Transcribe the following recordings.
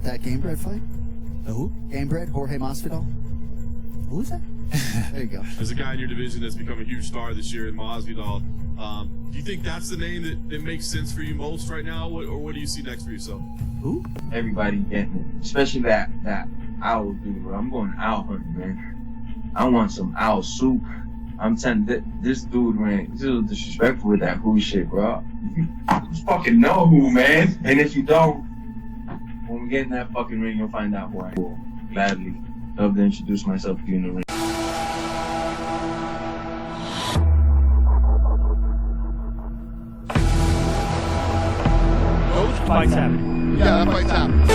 want that game bread fight? Who? Game bread, Jorge Masvidal. Who's that? There you go. There's a guy in your division that's become a huge star this year in Masvidal. Do you think that's the name that makes sense for you most right now, or what do you see next for yourself? Who? Everybody getting it, especially that owl dude, bro. I'm going owl hunting, man. I want some owl soup. I'm telling this dude, man, he's a little disrespectful with that who shit, bro. You fucking know who, man. And if you don't, when we get in that fucking ring, you'll find out who I am. Gladly love to introduce myself to you in the ring. Those fights happen. Yeah, that fight's happening.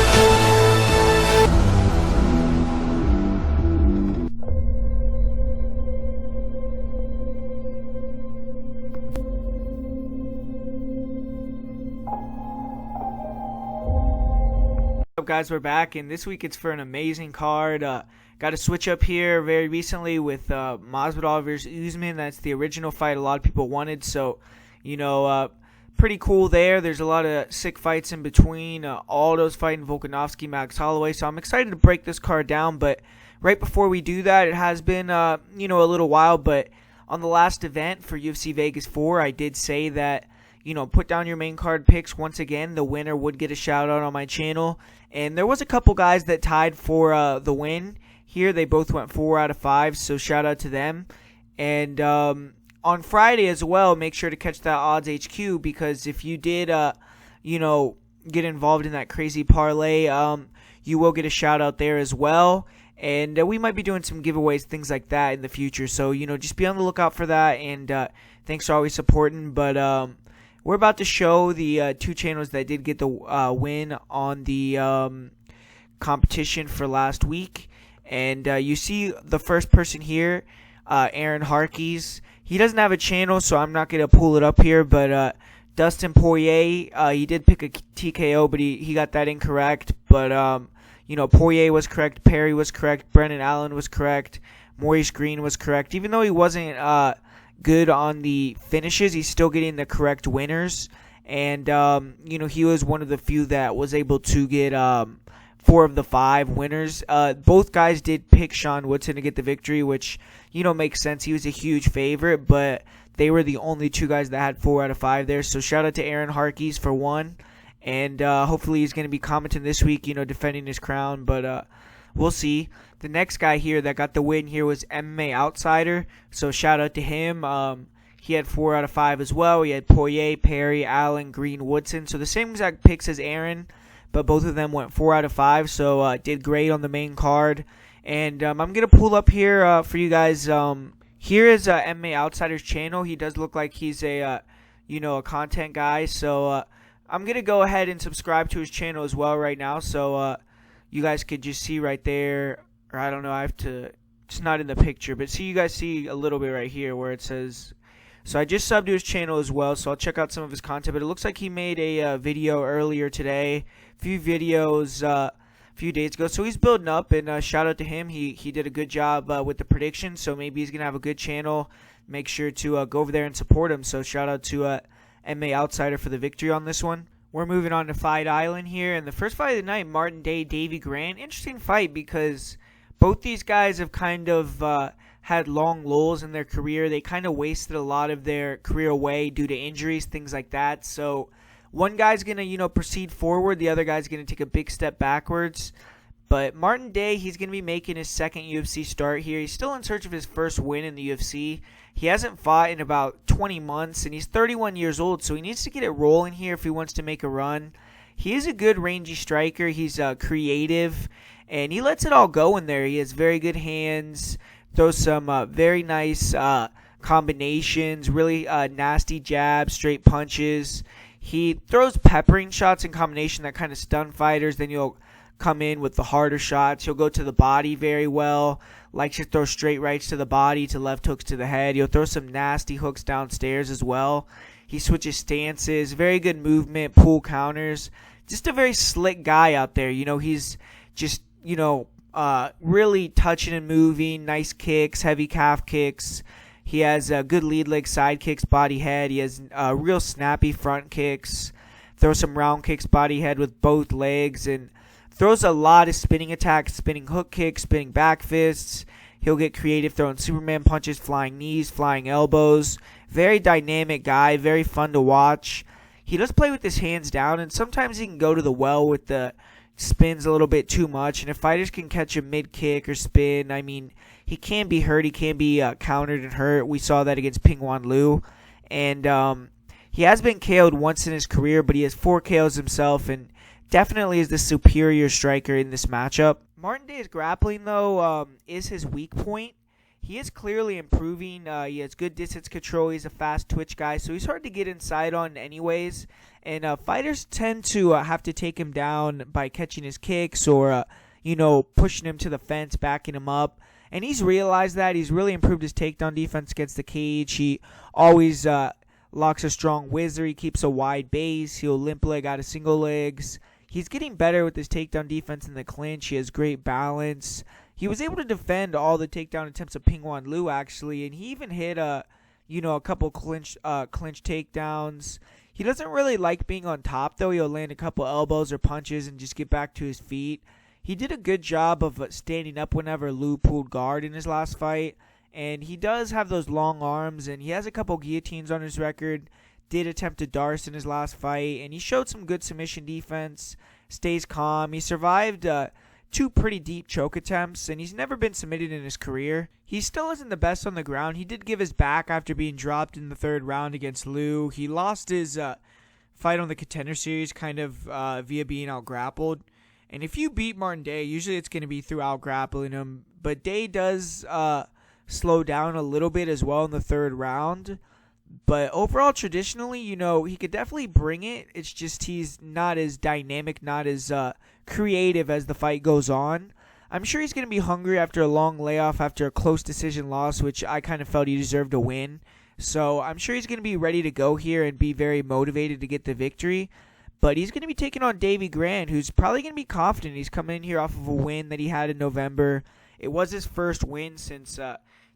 What's up, guys? We're back, and this week it's for an amazing card. Got a switch up here very recently with Masvidal versus Usman. That's the original fight a lot of people wanted, so pretty cool there. There's a lot of sick fights in between. Aldo's fighting Volkanovski, Max Holloway, so I'm excited to break this card down. But right before we do that, it has been a little while, but on the last event for UFC Vegas 4, I did say that put down your main card picks. Once again, the winner would get a shout out on my channel. And there was a couple guys that tied for the win here. They both went 4 out of 5, so shout out to them. And on Friday as well, make sure to catch that Odds HQ, because if you did, get involved in that crazy parlay, you will get a shout out there as well. And we might be doing some giveaways, things like that in the future. So, just be on the lookout for that. And thanks for always supporting. But we're about to show the 2 channels that did get the win on the competition for last week. And you see the first person here, Aaron Harkey's. He doesn't have a channel, so I'm not going to pull it up here. But Dustin Poirier, he did pick a TKO, but he got that incorrect. But, Poirier was correct. Perry was correct. Brennan Allen was correct. Maurice Green was correct. Even though he wasn't good on the finishes, he's still getting the correct winners. And, he was one of the few that was able to get 4 of the 5 winners. Both guys did pick Sean Woodson to get the victory, which, makes sense. He was a huge favorite, but they were the only 2 guys that had 4 out of 5 there. So shout out to Aaron Harkey's for 1. And hopefully he's going to be commenting this week, defending his crown. But we'll see. The next guy here that got the win here was MMA Outsider. So shout out to him. He had 4 out of 5 as well. He had Poirier, Perry, Allen, Green, Woodson. So the same exact picks as Aaron, but both of them went 4 out of 5. So did great on the main card. And I'm going to pull up here for you guys. Here is MMA Outsider's channel. He does look like he's a content guy. So I'm going to go ahead and subscribe to his channel as well right now. So you guys could just see right there. Or I don't know, it's not in the picture. But see, you guys see a little bit right here where it says. So I just subbed to his channel as well. So I'll check out some of his content. But it looks like he made a video earlier today. A few videos a few days ago. So he's building up. And shout out to him. He did a good job with the predictions. So maybe he's going to have a good channel. Make sure to go over there and support him. So shout out to MMA Outsider for the victory on this one. We're moving on to Fight Island here. And the first fight of the night, Martin Day, Davey Grant. Interesting fight because both these guys have kind of had long lulls in their career. They kind of wasted a lot of their career away due to injuries, things like that. So one guy's going to, proceed forward. The other guy's going to take a big step backwards. But Martin Day, he's going to be making his second UFC start here. He's still in search of his first win in the UFC. He hasn't fought in about 20 months, and he's 31 years old, so he needs to get it rolling here if he wants to make a run. He is a good rangy striker. He's creative, and he lets it all go in there. He has very good hands, throws some very nice combinations, really nasty jabs, straight punches. He throws peppering shots in combination that kind of stun fighters. Then you'll come in with the harder shots. He'll go to the body very well. Likes to throw straight rights to the body, to left hooks to the head. He'll throw some nasty hooks downstairs as well. He switches stances. Very good movement, pull counters. Just a very slick guy out there. He's just, really touching and moving. Nice kicks, heavy calf kicks. He has good lead leg side kicks, body head. He has real snappy front kicks. Throw some round kicks, body head with both legs. And throws a lot of spinning attacks, spinning hook kicks, spinning back fists. He'll get creative throwing Superman punches, flying knees, flying elbows. Very dynamic guy, very fun to watch. He does play with his hands down, and sometimes he can go to the well with the spins a little bit too much. And if fighters can catch a mid-kick or spin, I mean, he can be hurt. He can be countered and hurt. We saw that against Pingwan Liu. And he has been KO'd once in his career, but he has 4 KOs himself, and definitely is the superior striker in this matchup. Martin Day's grappling, though, is his weak point. He is clearly improving. He has good distance control. He's a fast twitch guy, so he's hard to get inside on anyways. And fighters tend to have to take him down by catching his kicks or, pushing him to the fence, backing him up. And he's realized that. He's really improved his takedown defense against the cage. He always locks a strong whizzer. He keeps a wide base. He'll limp leg out of single legs. He's getting better with his takedown defense in the clinch. He has great balance. He was able to defend all the takedown attempts of Pingwan Liu, actually, and he even hit a couple clinch takedowns. He doesn't really like being on top, though. He'll land a couple elbows or punches and just get back to his feet. He did a good job of standing up whenever Liu pulled guard in his last fight, and he does have those long arms, and he has a couple guillotines on his record. Did attempt a Darce in his last fight, and he showed some good submission defense, stays calm. He survived 2 pretty deep choke attempts, and he's never been submitted in his career. He still isn't the best on the ground. He did give his back after being dropped in the 3rd round against Liu. He lost his fight on the Contender Series kind of via being out-grappled. And if you beat Martin Day, usually it's going to be through out-grappling him. But Day does slow down a little bit as well in the 3rd round. But overall, traditionally, he could definitely bring it. It's just he's not as dynamic, not as creative as the fight goes on. I'm sure he's going to be hungry after a long layoff, after a close decision loss, which I kind of felt he deserved to win. So I'm sure he's going to be ready to go here and be very motivated to get the victory. But he's going to be taking on Davey Grant, who's probably going to be confident. He's coming in here off of a win that he had in November. It was his first win since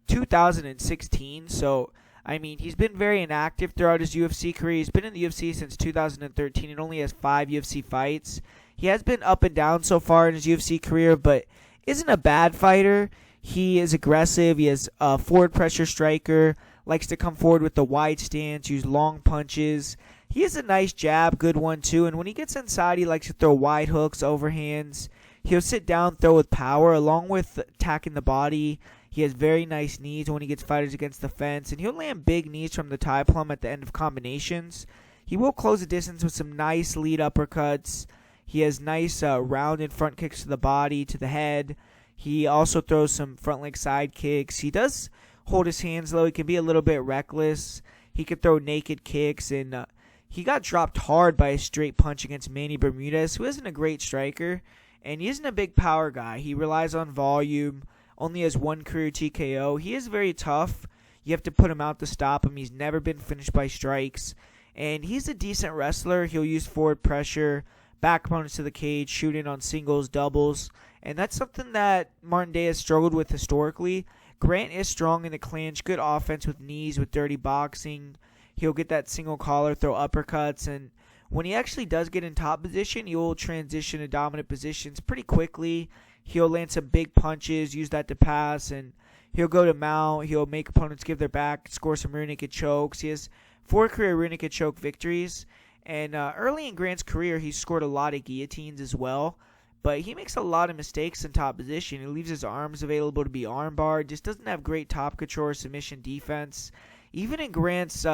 2016, so I mean, he's been very inactive throughout his UFC career. He's been in the UFC since 2013 and only has 5 UFC fights. He has been up and down so far in his UFC career, but isn't a bad fighter. He is aggressive. He has a forward pressure striker, likes to come forward with the wide stance, use long punches. He has a nice jab, good one too, and when he gets inside, he likes to throw wide hooks, overhands. He'll sit down, throw with power, along with attacking the body. He has very nice knees when he gets fighters against the fence, and he'll land big knees from the tie plum at the end of combinations. He will close the distance with some nice lead uppercuts. He has nice rounded front kicks to the body, to the head. He also throws some front leg side kicks. He does hold his hands low. He can be a little bit reckless. He can throw naked kicks, and he got dropped hard by a straight punch against Manny Bermudez, who isn't a great striker, and he isn't a big power guy. He relies on volume. Only has 1 career TKO. He is very tough. You have to put him out to stop him. He's never been finished by strikes. And he's a decent wrestler. He'll use forward pressure, back opponents to the cage, shoot in on singles, doubles. And that's something that Martin Day has struggled with historically. Grant is strong in the clinch, good offense with knees, with dirty boxing. He'll get that single collar, throw uppercuts. And when he actually does get in top position, he will transition to dominant positions pretty quickly. He'll land some big punches, use that to pass, and he'll go to mount. He'll make opponents give their back, score some rear naked chokes. He has 4 career rear naked choke victories. And early in Grant's career, he scored a lot of guillotines as well. But he makes a lot of mistakes in top position. He leaves his arms available to be armbarred. Just doesn't have great top control or submission defense. Even in Grant's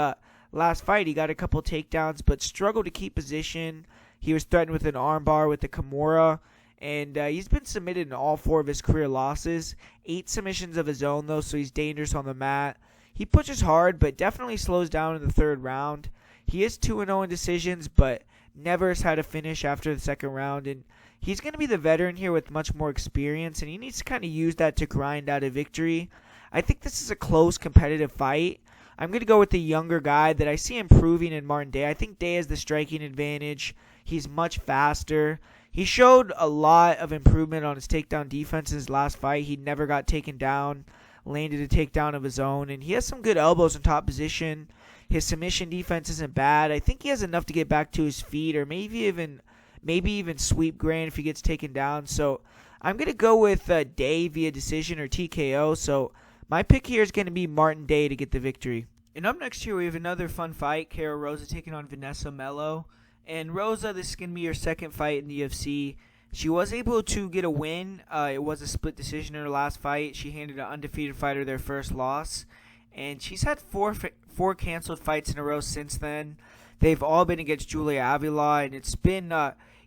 last fight, he got a couple takedowns, but struggled to keep position. He was threatened with an armbar with the Kimura. And he's been submitted in all 4 of his career losses. 8 submissions of his own, though, so he's dangerous on the mat. He pushes hard, but definitely slows down in the 3rd round. He is 2-0 in decisions, but never has had a finish after the 2nd round. And he's going to be the veteran here with much more experience, and he needs to kind of use that to grind out a victory. I think this is a close, competitive fight. I'm going to go with the younger guy that I see improving in Martin Day. I think Day has the striking advantage. He's much faster. He showed a lot of improvement on his takedown defense in his last fight. He never got taken down, landed a takedown of his own, and he has some good elbows in top position. His submission defense isn't bad. I think he has enough to get back to his feet or maybe even maybe even sweep Grant if he gets taken down. So I'm going to go with Day via decision or TKO. So my pick here is going to be Martin Day to get the victory. And up next here, we have another fun fight. Karol Rosa taking on Vanessa Melo. And Rosa, this is going to be her second fight in the UFC. She was able to get a win. It was a split decision in her last fight. She handed an undefeated fighter their first loss. And she's had four canceled fights in a row since then. They've all been against Julia Avila. And it's been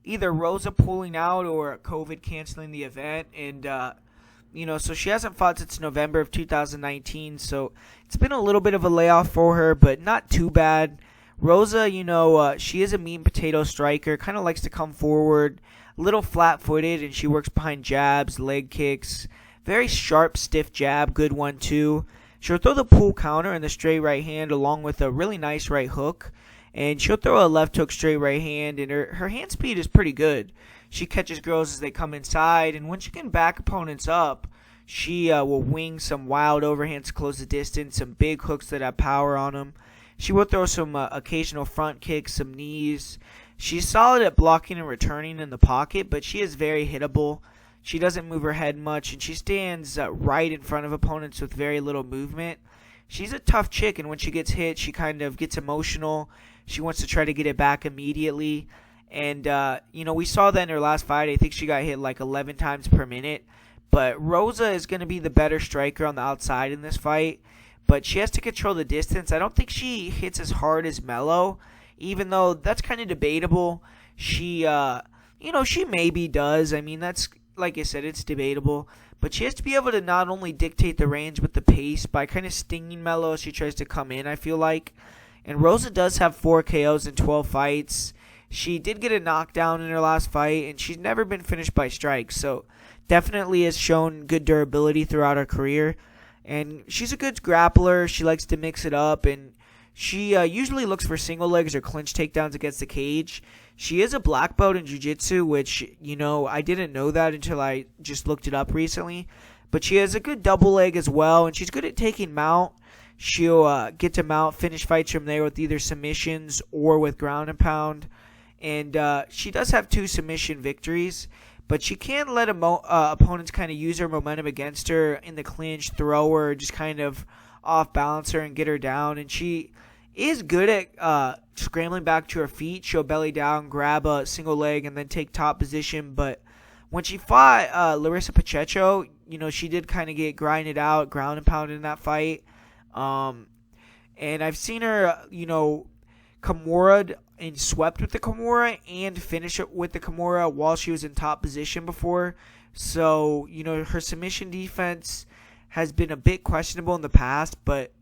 either Rosa pulling out or COVID canceling the event. And so she hasn't fought since November of 2019, so it's been a little bit of a layoff for her, but not too bad. Rosa, she is a meat and potato striker, kind of likes to come forward, a little flat-footed, and she works behind jabs, leg kicks, very sharp, stiff jab, good one too. She'll throw the pull counter and the straight right hand along with a really nice right hook, and she'll throw a left hook straight right hand, and her hand speed is pretty good. She catches girls as they come inside, and when she can back opponents up, she will wing some wild overhands to close the distance, some big hooks that have power on them. She will throw some occasional front kicks, some knees. She's solid at blocking and returning in the pocket, but she is very hittable. She doesn't move her head much, and she stands right in front of opponents with very little movement. She's a tough chick, and when she gets hit, she kind of gets emotional. She wants to try to get it back immediately. And, we saw that in her last fight. I think she got hit like 11 times per minute. But Rosa is going to be the better striker on the outside in this fight. But she has to control the distance. I don't think she hits as hard as Melo, even though that's kind of debatable. She, she maybe does. I mean, that's, like I said, it's debatable. But she has to be able to not only dictate the range, but the pace by kind of stinging Melo as she tries to come in, I feel like. And Rosa does have 4 KOs in 12 fights. She did get a knockdown in her last fight, and she's never been finished by strikes. So definitely has shown good durability throughout her career. And she's a good grappler. She likes to mix it up, and she usually looks for single legs or clinch takedowns against the cage. She is a black belt in jiu-jitsu, which, I didn't know that until I just looked it up recently. But she has a good double leg as well, and she's good at taking mount. She'll get to mount, finish fights from there with either submissions or with ground and pound. And she does have 2 submission victories, but she can let opponents kind of use her momentum against her in the clinch, throw her, just kind of off balance her and get her down. And she is good at scrambling back to her feet. She'll belly down, grab a single leg, and then take top position. But when she fought Larissa Pacheco, she did kind of get grinded out, ground and pounded in that fight. And I've seen her, Kimura and swept with the Kimura and finished it with the Kimura while she was in top position before. So, her submission defense has been a bit questionable in the past, but,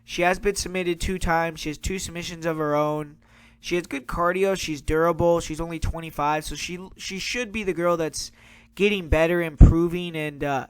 she has been submitted 2 times. She has 2 submissions of her own. She has good cardio. She's durable. She's only 25, so she should be the girl that's getting better, improving, and,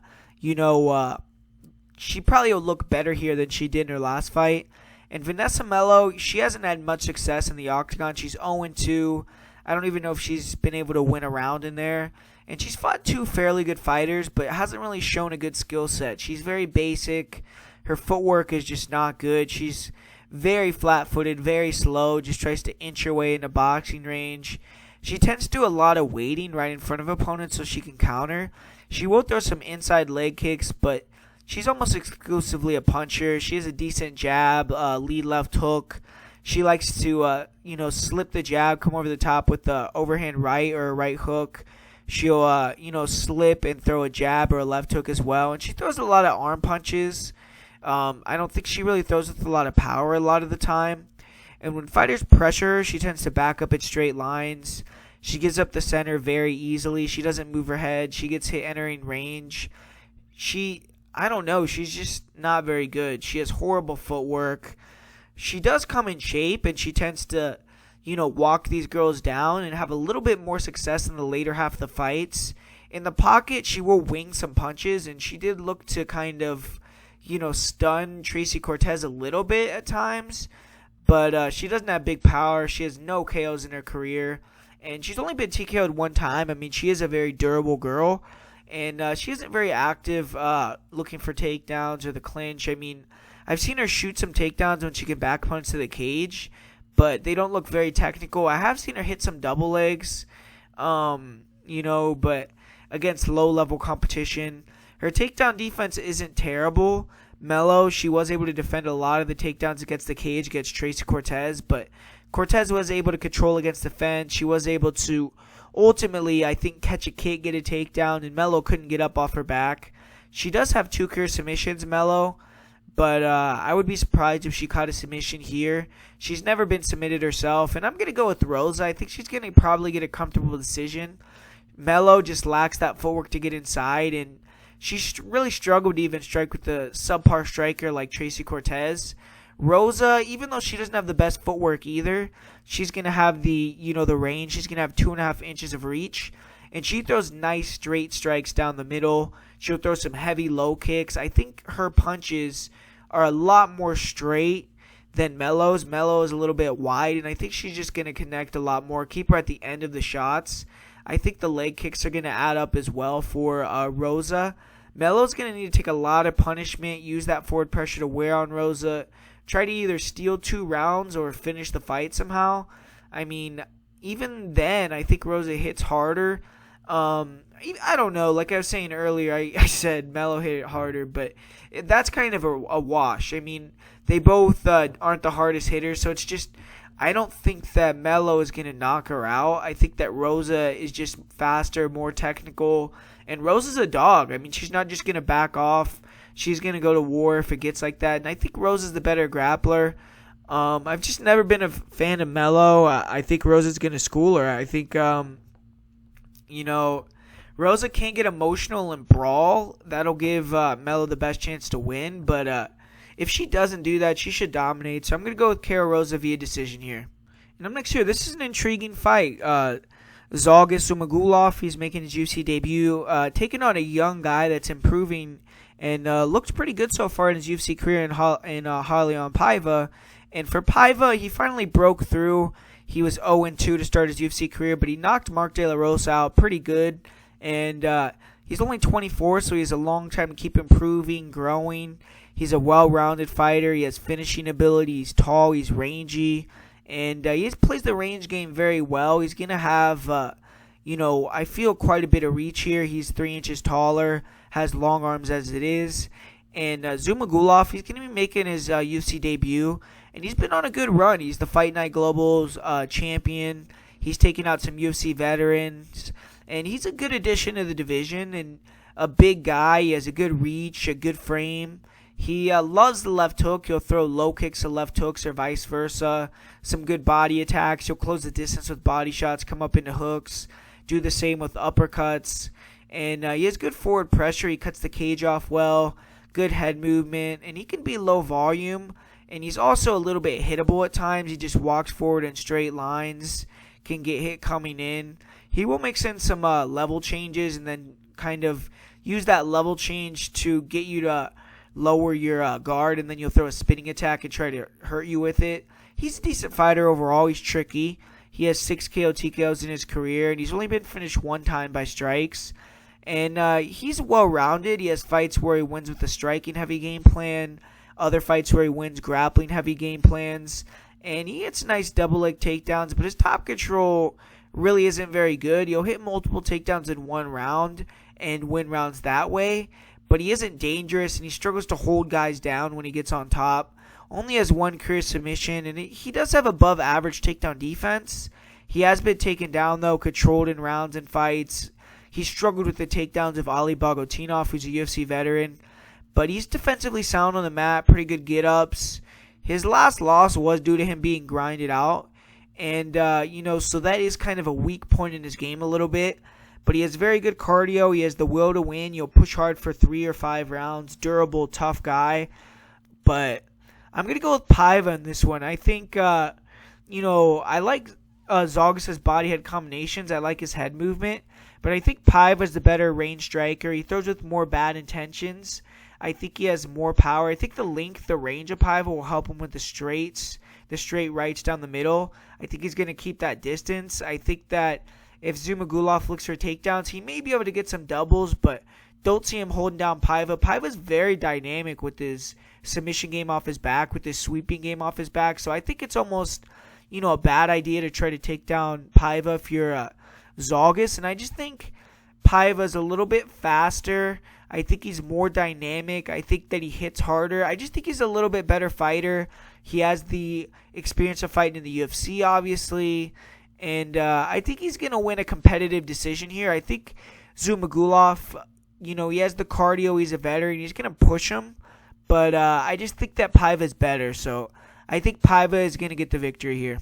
she probably will look better here than she did in her last fight. And Vanessa Melo, she hasn't had much success in the octagon. She's 0-2. I don't even know if she's been able to win a round in there. And she's fought 2 fairly good fighters, but hasn't really shown a good skill set. She's very basic. Her footwork is just not good. She's very flat-footed, very slow, just tries to inch her way into boxing range. She tends to do a lot of waiting right in front of opponents so she can counter. She will throw some inside leg kicks, but she's almost exclusively a puncher. She has a decent jab, lead left hook. She likes to, slip the jab, come over the top with the overhand right or a right hook. She'll, slip and throw a jab or a left hook as well. And she throws a lot of arm punches. I don't think she really throws with a lot of power a lot of the time. And when fighters pressure her, she tends to back up at straight lines. She gives up the center very easily. She doesn't move her head. She gets hit entering range. I don't know. She's just not very good. She has horrible footwork. She does come in shape, and she tends to, walk these girls down and have a little bit more success in the later half of the fights. In the pocket, she will wing some punches, and she did look to kind of, stun Tracy Cortez a little bit at times. But she doesn't have big power. She has no KOs in her career. And she's only been TKO'd 1 time. I mean, she is a very durable girl. And she isn't very active looking for takedowns or the clinch. I mean, I've seen her shoot some takedowns when she can back punch to the cage. but they don't look very technical. I have seen her hit some double legs, but against low-level competition. Her takedown defense isn't terrible. Melo, she was able to defend a lot of the takedowns against the cage, against Tracy Cortez, but Cortez was able to control against the fence. She was able to ultimately, I think, catch a kick, get a takedown, and Melo couldn't get up off her back. She does have 2 career submissions, Melo, but I would be surprised if she caught a submission here. She's never been submitted herself, and I'm going to go with Rosa. I think she's going to probably get a comfortable decision. Melo just lacks that footwork to get inside, and she really struggled to even strike with the subpar striker like Tracy Cortez. Rosa, even though she doesn't have the best footwork either, she's going to have the range. She's going to have 2.5 inches of reach, and she throws nice straight strikes down the middle. She'll throw some heavy low kicks. I think her punches are a lot more straight than Melo's. Melo is a little bit wide, and I think she's just going to connect a lot more, keep her at the end of the shots. I think the leg kicks are going to add up as well for Rosa. Melo's going to need to take a lot of punishment, use that forward pressure to wear on Rosa, try to either steal 2 rounds or finish the fight somehow. I mean, even then, I think Rosa hits harder. I don't know. Like I was saying earlier, I said Melo hit it harder, but that's kind of a wash. I mean, they both aren't the hardest hitters, so it's just, I don't think that Melo is going to knock her out. I think that Rosa is just faster, more technical, and Rosa's a dog. I mean, she's not just going to back off. She's going to go to war if it gets like that, and I think Rosa's the better grappler. I've just never been a fan of Melo. I think Rosa's going to school her. I think, Rosa can't get emotional and brawl. That'll give Melo the best chance to win, but if she doesn't do that, she should dominate. So I'm going to go with Karol Rosa via decision here. And up next here, this is an intriguing fight. Zhumagulov, he's making his UFC debut, taking on a young guy that's improving and looks pretty good so far in his UFC career in Raulian Paiva. And for Paiva, he finally broke through. He was 0-2 to start his UFC career, but he knocked Mark De La Rosa out pretty good. And he's only 24, so he has a long time to keep improving, growing. He's a well-rounded fighter. He has finishing ability. He's tall. He's rangy. And he plays the range game very well. He's going to have, I feel quite a bit of reach here. He's 3 inches taller, has long arms as it is. And Zhumagulov, he's going to be making his UFC debut. And he's been on a good run. He's the Fight Night Global's champion. He's taken out some UFC veterans. And he's a good addition to the division. And a big guy. He has a good reach, a good frame. He loves the left hook. He'll throw low kicks to left hooks or vice versa. Some good body attacks. He'll close the distance with body shots, come up into hooks. Do the same with uppercuts. And he has good forward pressure. He cuts the cage off well. Good head movement. And he can be low volume. And he's also a little bit hittable at times. He just walks forward in straight lines. Can get hit coming in. He will mix in some level changes and then kind of use that level change to get you to lower your guard, and then you'll throw a spinning attack and try to hurt you with it. He's a decent fighter overall. He's tricky. He has 6 KO TKOs in his career, and he's only been finished 1 time by strikes. And he's well-rounded. He has fights where he wins with a striking heavy game plan, other fights where he wins grappling heavy game plans, and he hits nice double leg takedowns, but his top control really isn't very good. He'll hit multiple takedowns in 1 round and win rounds that way. But he isn't dangerous, and he struggles to hold guys down when he gets on top. Only has 1 career submission, and he does have above average takedown defense. He has been taken down, though, controlled in rounds and fights. He struggled with the takedowns of Ali Bogotinov, who's a UFC veteran. But he's defensively sound on the mat, pretty good get-ups. His last loss was due to him being grinded out. And, so that is kind of a weak point in his game a little bit. But he has very good cardio. He has the will to win. You'll push hard for 3 or 5 rounds. Durable, tough guy. But I'm going to go with Paiva in this one. I think, I like Zhalgas' body-head combinations. I like his head movement. But I think Paiva's the better range striker. He throws with more bad intentions. I think he has more power. I think the length, the range of Paiva will help him with the straights, the straight rights down the middle. I think he's going to keep that distance. I think that if Zhumagulov looks for takedowns, he may be able to get some doubles, but don't see him holding down Paiva. Paiva's very dynamic with his submission game off his back, with his sweeping game off his back. So I think it's almost, a bad idea to try to take down Paiva if you're Zhalgas. And I just think Paiva's a little bit faster. I think he's more dynamic. I think that he hits harder. I just think he's a little bit better fighter. He has the experience of fighting in the UFC, obviously. And I think he's going to win a competitive decision here. I think Zhumagulov, he has the cardio. He's a veteran. He's going to push him. But I just think that Paiva is better. So I think Paiva is going to get the victory here.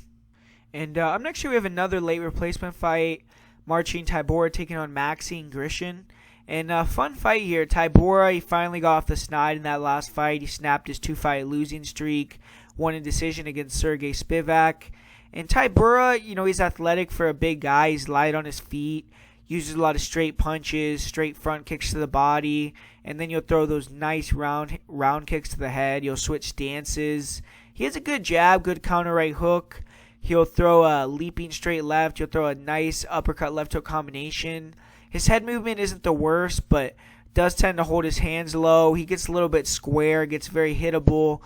And up next year we have another late replacement fight. Marcin Tybura taking on Maxim Grishin. And a fun fight here. Tybura, he finally got off the snide in that last fight. He snapped his 2-fight losing streak. Won a decision against Sergey Spivak. And Tybura, he's athletic for a big guy. He's light on his feet. Uses a lot of straight punches, straight front kicks to the body. And then you'll throw those nice round kicks to the head. You'll switch stances. He has a good jab, good counter right hook. He'll throw a leaping straight left. He'll throw a nice uppercut left hook combination. His head movement isn't the worst, but does tend to hold his hands low. He gets a little bit square, gets very hittable.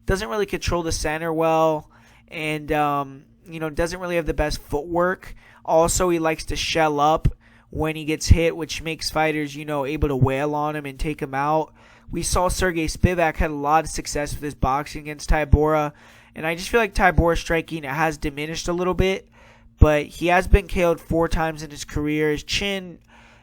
Doesn't really control the center well. And, doesn't really have the best footwork. Also, he likes to shell up when he gets hit, which makes fighters, able to wail on him and take him out. We saw Sergey Spivak had a lot of success with his boxing against Tybura. And I just feel like Tybura's striking has diminished a little bit. But he has been KO'd 4 times in his career. His chin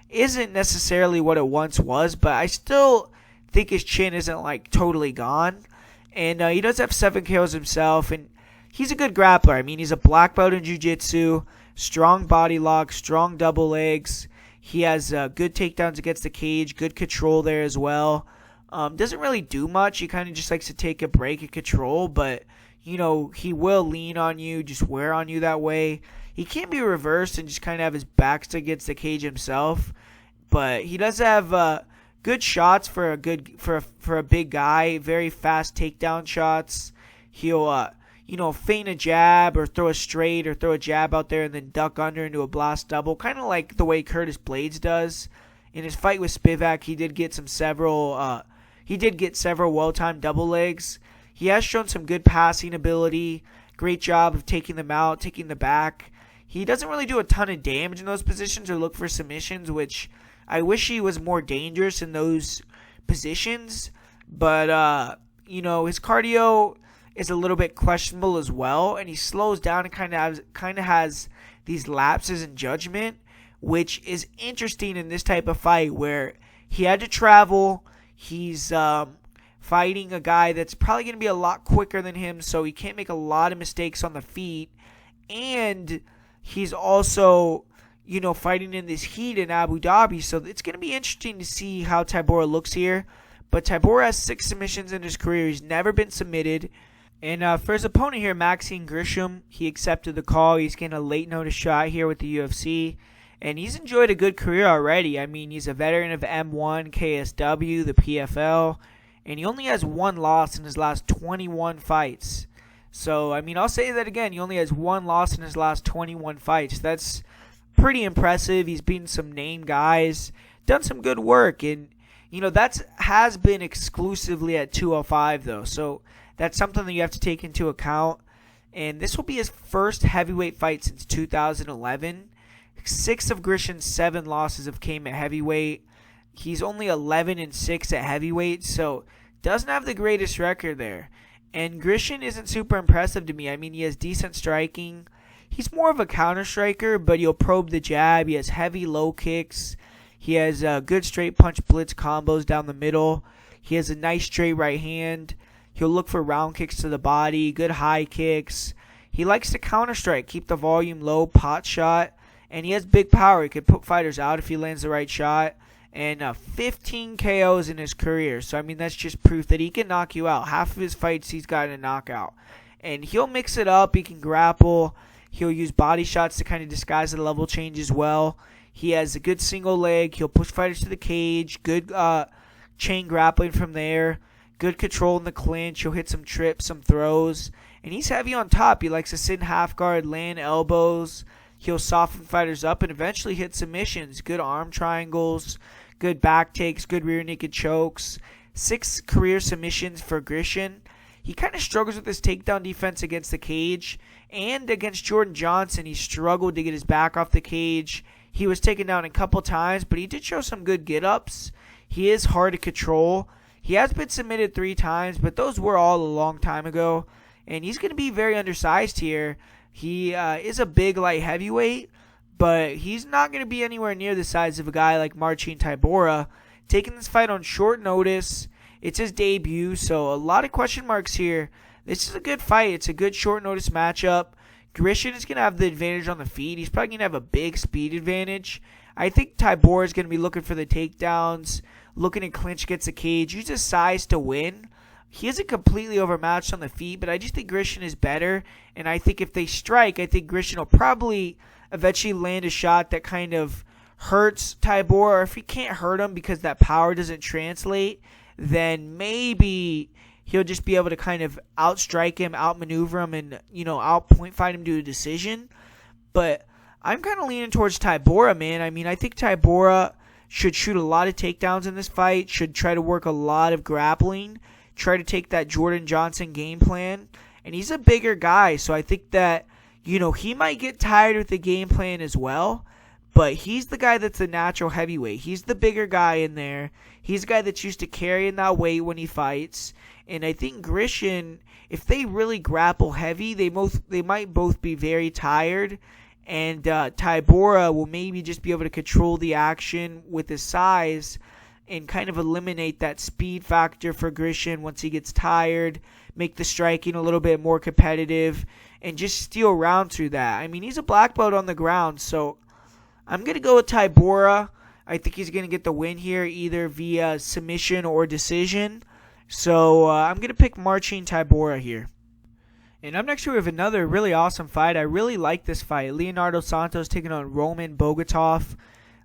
isn't necessarily what it once was, but I still think his chin isn't totally gone. And he does have 7 KOs himself, and he's a good grappler. I mean, he's a black belt in jiu-jitsu, strong body lock, strong double legs. He has good takedowns against the cage, good control there as well. Doesn't really do much. He kind of just likes to take a break and control, but he will lean on you, just wear on you that way. He can't be reversed and just kind of have his back against the cage himself, but he does have good shots for a big guy. Very fast takedown shots. He'll feint a jab or throw a straight or throw a jab out there and then duck under into a blast double, kind of like the way Curtis Blades does. In his fight with Spivak, he did get several well-timed double legs. He has shown some good passing ability. Great job of taking them out, taking the back. He doesn't really do a ton of damage in those positions or look for submissions, which I wish he was more dangerous in those positions. But, his cardio is a little bit questionable as well, and he slows down and kind of has these lapses in judgment, which is interesting in this type of fight where he had to travel. He's fighting a guy that's probably going to be a lot quicker than him, so he can't make a lot of mistakes on the feet. And he's also, fighting in this heat in Abu Dhabi, so it's going to be interesting to see how Tybura looks here. But Tybura has 6 submissions in his career. He's never been submitted. And for his opponent here, Maxim Grishin, he accepted the call. He's getting a late notice shot here with the UFC. And he's enjoyed a good career already. I mean, he's a veteran of M1, KSW, the PFL. And he only has 1 loss in his last 21 fights. So, I'll say that again. He only has 1 loss in his last 21 fights. That's pretty impressive. He's beaten some name guys. Done some good work. And, that has been exclusively at 205, though. So, that's something that you have to take into account. And this will be his first heavyweight fight since 2011. 6 of Grishin's 7 losses have came at heavyweight. He's only 11-6 at heavyweight, so doesn't have the greatest record there. And Grishin isn't super impressive to me. He has decent striking. He's more of a counter striker, but he'll probe the jab. He has heavy low kicks. He has good straight punch blitz combos down the middle. He has a nice straight right hand. He'll look for round kicks to the body, good high kicks. He likes to counter strike, keep the volume low, pot shot. And he has big power. He could put fighters out if he lands the right shot. And 15 KOs in his career. So, that's just proof that he can knock you out. Half of his fights, he's got a knockout. And he'll mix it up. He can grapple. He'll use body shots to kind of disguise the level change as well. He has a good single leg. He'll push fighters to the cage. Good chain grappling from there. Good control in the clinch. He'll hit some trips, some throws. And he's heavy on top. He likes to sit in half guard, land elbows. He'll soften fighters up and eventually hit submissions. Good arm triangles, good back takes, good rear naked chokes. 6 career submissions for Grishin. he kind of struggles with his takedown defense against the cage. And against Jordan Johnson, he struggled to get his back off the cage. He was taken down a couple times, but he did show some good get-ups. He is hard to control. He has been submitted 3 times, but those were all a long time ago. And he's going to be very undersized here. He is a big light heavyweight, but he's not going to be anywhere near the size of a guy like Marcin Tybura. Taking this fight on short notice. It's his debut, so a lot of question marks here. This is a good fight. It's a good short notice matchup. Grishin is going to have the advantage on the feet. He's probably going to have a big speed advantage. I think Tybura is going to be looking for the takedowns, looking to clinch against the cage, use his size to win. He isn't completely overmatched on the feet, but I just think Grishin is better. And I think if they strike, I think Grishin will probably eventually land a shot that kind of hurts Tybura. Or if he can't hurt him because that power doesn't translate, then maybe he'll just be able to kind of outstrike him, outmaneuver him, and, outpoint fight him to a decision. But I'm kind of leaning towards Tybura, man. I mean, I think Tybura should shoot a lot of takedowns in this fight, should try to work a lot of grappling, try to take that Jordan Johnson game plan. And he's a bigger guy, so I think that, he might get tired with the game plan as well. But he's the guy that's the natural heavyweight. He's the bigger guy in there. He's the guy that's used to carrying that weight when he fights. And I think Grishin, if they really grapple heavy, they might both be very tired. And Tybura will maybe just be able to control the action with his size and kind of eliminate that speed factor for Grishin once he gets tired, make the striking a little bit more competitive, and just steal rounds through that. I mean, he's a black belt on the ground, so I'm going to go with Tybura. I think he's going to get the win here either via submission or decision. So I'm going to pick Marcin Tybura here. And up next we have another really awesome fight. I really like this fight. Leonardo Santos taking on Roman Bogatov.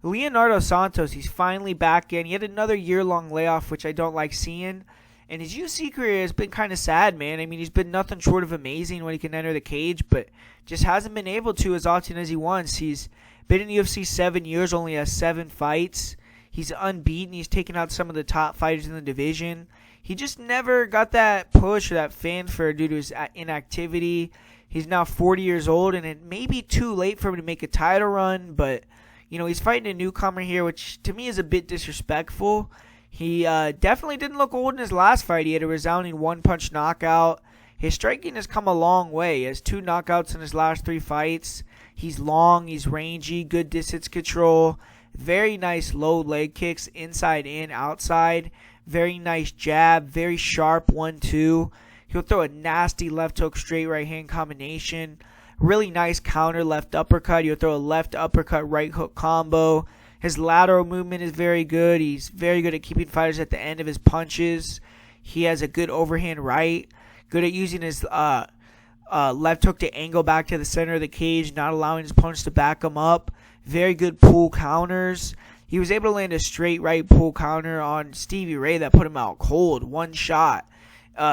Leonardo Santos, he's finally back in. He had another year-long layoff, which I don't like seeing. And his UFC career has been kind of sad, man. I mean, he's been nothing short of amazing when he can enter the cage, but just hasn't been able to as often as he wants. He's been in the UFC 7 years, only has 7 fights. He's unbeaten. He's taken out some of the top fighters in the division. He just never got that push or that fanfare due to his inactivity. He's now 40 years old, and it may be too late for him to make a title run, but he's fighting a newcomer here, which to me is a bit disrespectful. He definitely didn't look old in his last fight. He had a resounding one-punch knockout. His striking has come a long way. He has 2 knockouts in his last 3 fights. He's long, he's rangy, good distance control, very nice low leg kicks inside and outside, very nice jab, very sharp 1-2. He'll throw a nasty left hook, straight right hand combination. Really nice counter left uppercut. He'll throw a left uppercut, right hook combo. His lateral movement is very good. He's very good at keeping fighters at the end of his punches. He has a good overhand right. Good at using his left hook to angle back to the center of the cage, not allowing his opponents to back him up. Very good pull counters. He was able to land a straight right pull counter on Stevie Ray that put him out cold. One shot.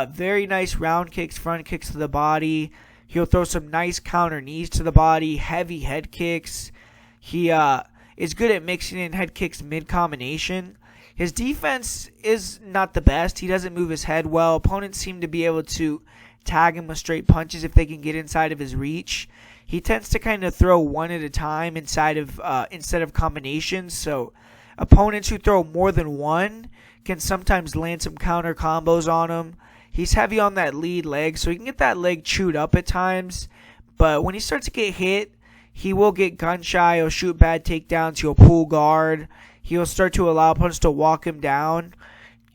Very nice round kicks, front kicks to the body. He'll throw some nice counter knees to the body, heavy head kicks. He is good at mixing in head kicks mid-combination. His defense is not the best. He doesn't move his head well. Opponents seem to be able to tag him with straight punches if they can get inside of his reach. He tends to kind of throw one at a time instead of combinations. So opponents who throw more than one can sometimes land some counter combos on him. He's heavy on that lead leg, so he can get that leg chewed up at times. But when he starts to get hit, he will get gun shy. He'll shoot bad takedowns. He'll pull guard. He'll start to allow opponents to walk him down.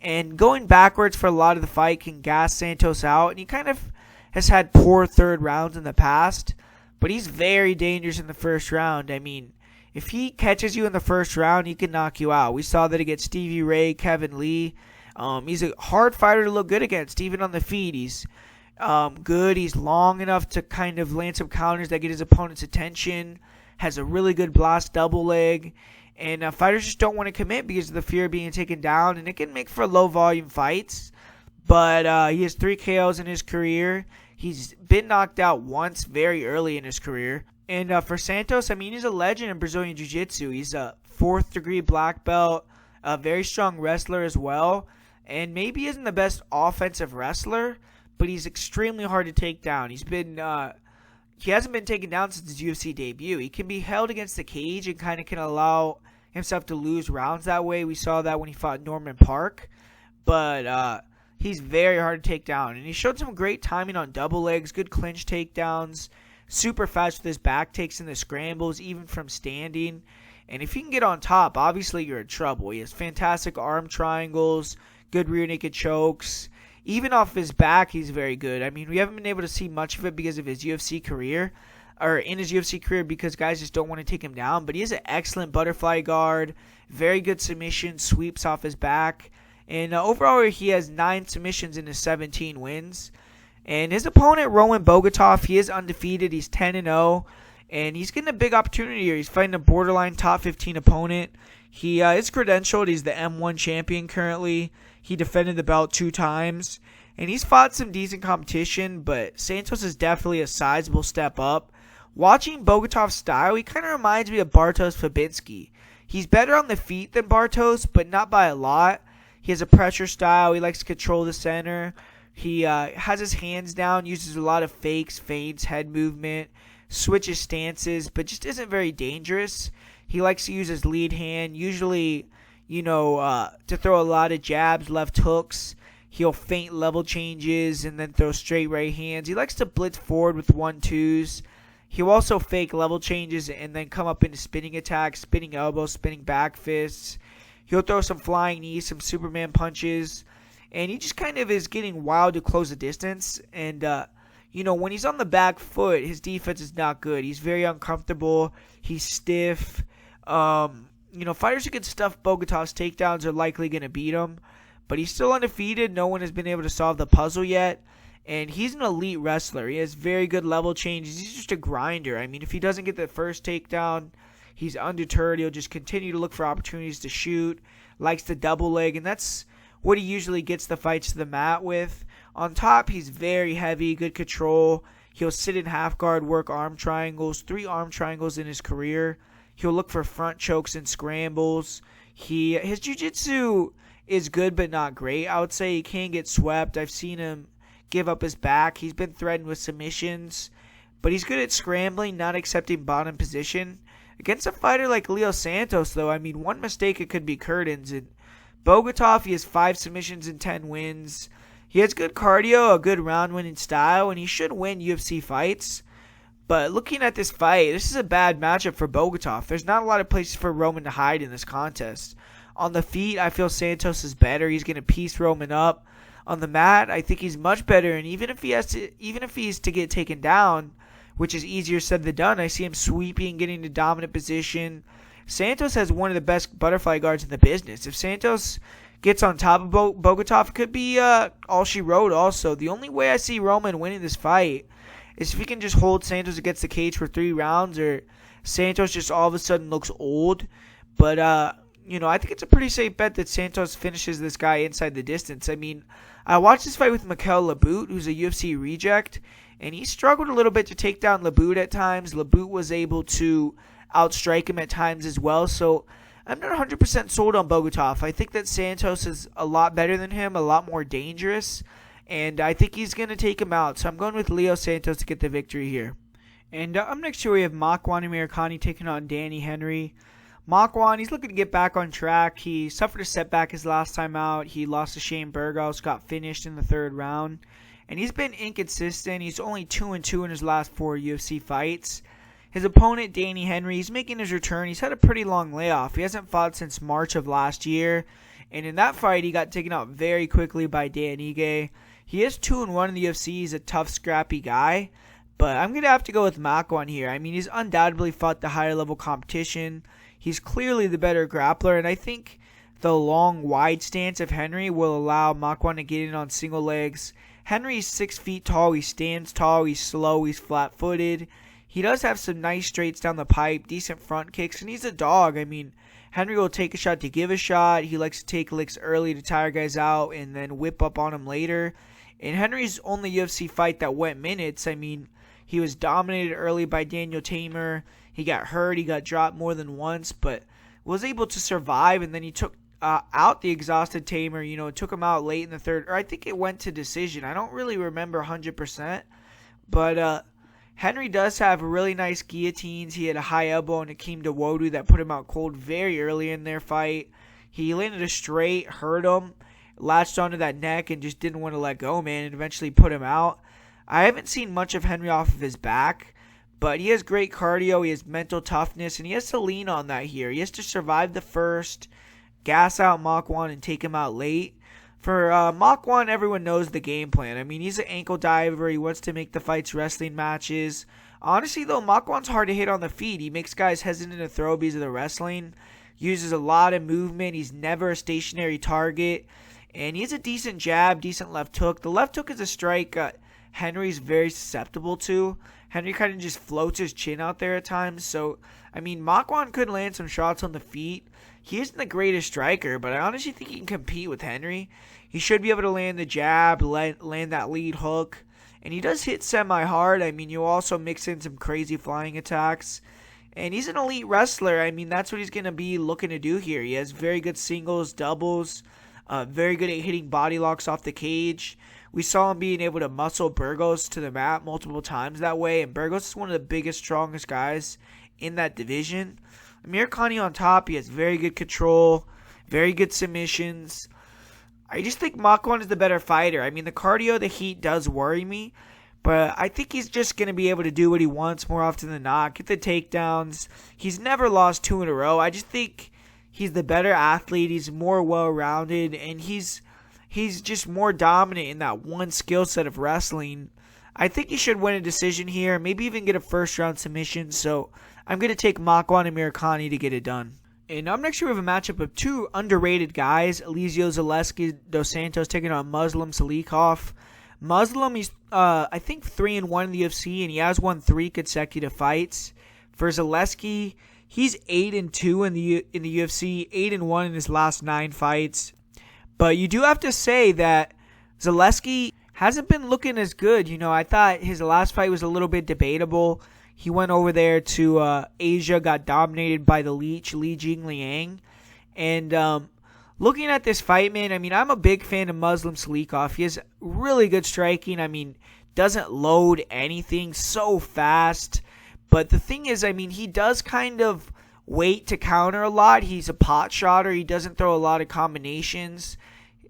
And going backwards for a lot of the fight can gas Santos out. And he kind of has had poor third rounds in the past. But he's very dangerous in the first round. I mean, if he catches you in the first round, he can knock you out. We saw that against Stevie Ray, Kevin Lee. He's a hard fighter to look good against, even on the feet. He's good. He's long enough to kind of land some counters that get his opponent's attention. Has a really good blast double leg. And fighters just don't want to commit because of the fear of being taken down. And it can make for low-volume fights. But he has 3 KOs in his career. He's been knocked out once very early in his career. And for Santos, I mean, he's a legend in Brazilian Jiu-Jitsu. He's a 4th-degree black belt, a very strong wrestler as well. And maybe isn't the best offensive wrestler, but he's extremely hard to take down. He hasn't been taken down since his UFC debut. He can be held against the cage and kind of can allow himself to lose rounds that way. We saw that when he fought Norman Park. But he's very hard to take down. And he showed some great timing on double legs, good clinch takedowns, super fast with his back takes and the scrambles, even from standing. And if he can get on top, obviously you're in trouble. He has fantastic arm triangles, good rear naked chokes. Even off his back, he's very good. I mean, we haven't been able to see much of it because of his UFC career, or in his UFC career, because guys just don't want to take him down. But he has an excellent butterfly guard, very good submission, sweeps off his back. And overall, he has 9 submissions in his 17 wins. And his opponent, Roman Bogatov, he is undefeated. He's 10-0. And he's getting a big opportunity here. He's fighting a borderline top 15 opponent. He is credentialed. He's the M1 champion currently. He defended the belt 2 times. And he's fought some decent competition, but Santos is definitely a sizable step up. Watching Bogatov's style, he kind of reminds me of Bartosz Fabinski. He's better on the feet than Bartosz, but not by a lot. He has a pressure style. He likes to control the center. He has his hands down, uses a lot of fakes, feints, head movement, switches stances, but just isn't very dangerous. He likes to use his lead hand, usually, to throw a lot of jabs, left hooks. He'll feint level changes and then throw straight right hands. He likes to blitz forward with 1-2s. He'll also fake level changes and then come up into spinning attacks, spinning elbows, spinning back fists. He'll throw some flying knees, some Superman punches. And he just kind of is getting wild to close the distance. And, when he's on the back foot, his defense is not good. He's very uncomfortable. He's stiff. Fighters who can stuff Bogatov's takedowns are likely going to beat him. But he's still undefeated. No one has been able to solve the puzzle yet. And he's an elite wrestler. He has very good level changes. He's just a grinder. I mean, if he doesn't get the first takedown, he's undeterred. He'll just continue to look for opportunities to shoot. Likes the double leg, and that's what he usually gets the fights to the mat with. On top, he's very heavy, good control. He'll sit in half guard, work arm triangles, 3 arm triangles in his career. He'll look for front chokes and scrambles. His jiu-jitsu is good but not great. I would say he can get swept. I've seen him give up his back. He's been threatened with submissions. But he's good at scrambling, not accepting bottom position. Against a fighter like Leo Santos, though, I mean, one mistake, it could be curtains. And Bogatov, he has 5 submissions and 10 wins. He has good cardio, a good round-winning style, and he should win UFC fights. But looking at this fight, this is a bad matchup for Bogatov. There's not a lot of places for Roman to hide in this contest. On the feet, I feel Santos is better. He's going to piece Roman up. On the mat, I think he's much better, and even if he's to get taken down, which is easier said than done, I see him sweeping, getting to dominant position. Santos has one of the best butterfly guards in the business. If Santos gets on top of Bogatov, it could be all she wrote also. The only way I see Roman winning this fight is if he can just hold Santos against the cage for 3 rounds, or Santos just all of a sudden looks old. But, I think it's a pretty safe bet that Santos finishes this guy inside the distance. I mean, I watched this fight with Mikel Laboute, who's a UFC reject, and he struggled a little bit to take down Laboute at times. Laboute was able to outstrike him at times as well, so I'm not 100% sold on Bogatov. I think that Santos is a lot better than him, a lot more dangerous, and I think he's going to take him out. So I'm going with Leo Santos to get the victory here. And up next here we have Makwan and Amirkhani taking on Danny Henry. Makwan, he's looking to get back on track. He suffered a setback his last time out. He lost to Shane Burgos, got finished in the 3rd round. And he's been inconsistent. He's only 2-2 in his last 4 UFC fights. His opponent, Danny Henry, he's making his return. He's had a pretty long layoff. He hasn't fought since March of last year. And in that fight, he got taken out very quickly by Dan Ige. He is 2-1 in the UFC. He's a tough, scrappy guy. But I'm going to have to go with Makwan here. I mean, he's undoubtedly fought the higher level competition. He's clearly the better grappler. And I think the long, wide stance of Henry will allow Makwan to get in on single legs. Henry's 6 feet tall. He stands tall. He's slow. He's flat-footed. He does have some nice straights down the pipe, decent front kicks, and he's a dog. I mean, Henry will take a shot to give a shot. He likes to take licks early to tire guys out and then whip up on them later. In Henry's only UFC fight that went minutes, I mean, he was dominated early by Daniel Tamer. He got hurt. He got dropped more than once, but was able to survive, and then he took out the exhausted Tamer. It took him out late in the third, or I think it went to decision. I don't really remember 100%, but Henry does have really nice guillotines. He had a high elbow on Akeem Dawodu that put him out cold very early in their fight. He landed a straight, hurt him, latched onto that neck, and just didn't want to let go, man, and eventually put him out. I haven't seen much of Henry off of his back, but he has great cardio, he has mental toughness, and he has to lean on that here. He has to survive the first, gas out Makwan, and take him out late. For Makwan, everyone knows the game plan. I mean, he's an ankle diver. He wants to make the fights wrestling matches. Honestly, though, Makwan's hard to hit on the feet. He makes guys hesitant to throw because of the wrestling. Uses a lot of movement. He's never a stationary target. And he has a decent jab, decent left hook. The left hook is a strike Henry's very susceptible to. Henry kind of just floats his chin out there at times. So, I mean, Makwan could land some shots on the feet. He isn't the greatest striker, but I honestly think he can compete with Henry. He should be able to land the jab, land that lead hook. And he does hit semi-hard. I mean, you also mix in some crazy flying attacks. And he's an elite wrestler. I mean, that's what he's going to be looking to do here. He has very good singles, doubles, very good at hitting body locks off the cage. We saw him being able to muscle Burgos to the mat multiple times that way. And Burgos is one of the biggest, strongest guys in that division. Amirkhani on top, he has very good control, very good submissions. I just think Makwan is the better fighter. I mean, the cardio, the heat does worry me, but I think he's just going to be able to do what he wants more often than not, get the takedowns. He's never lost 2 in a row. I just think he's the better athlete. He's more well-rounded, and he's just more dominant in that one skill set of wrestling. I think he should win a decision here, maybe even get a first-round submission, so I'm going to take Makwan and Amirkhani to get it done. And up next, we have a matchup of 2 underrated guys. Elizeu Zaleski dos Santos taking on Muslim Salikhov. Muslim, he's I think 3-1 in the UFC, and he has won 3 consecutive fights. For Zaleski, he's 8-2 in the UFC, 8-1 in his last 9 fights. But you do have to say that Zaleski hasn't been looking as good. I thought his last fight was a little bit debatable. He went over there to Asia, got dominated by the Leech, Li Jingliang. And looking at this fight, man, I mean, I'm a big fan of Muslim Salikhov. He has really good striking. I mean, doesn't load anything so fast. But the thing is, I mean, he does kind of wait to counter a lot. He's a pot shotter. He doesn't throw a lot of combinations.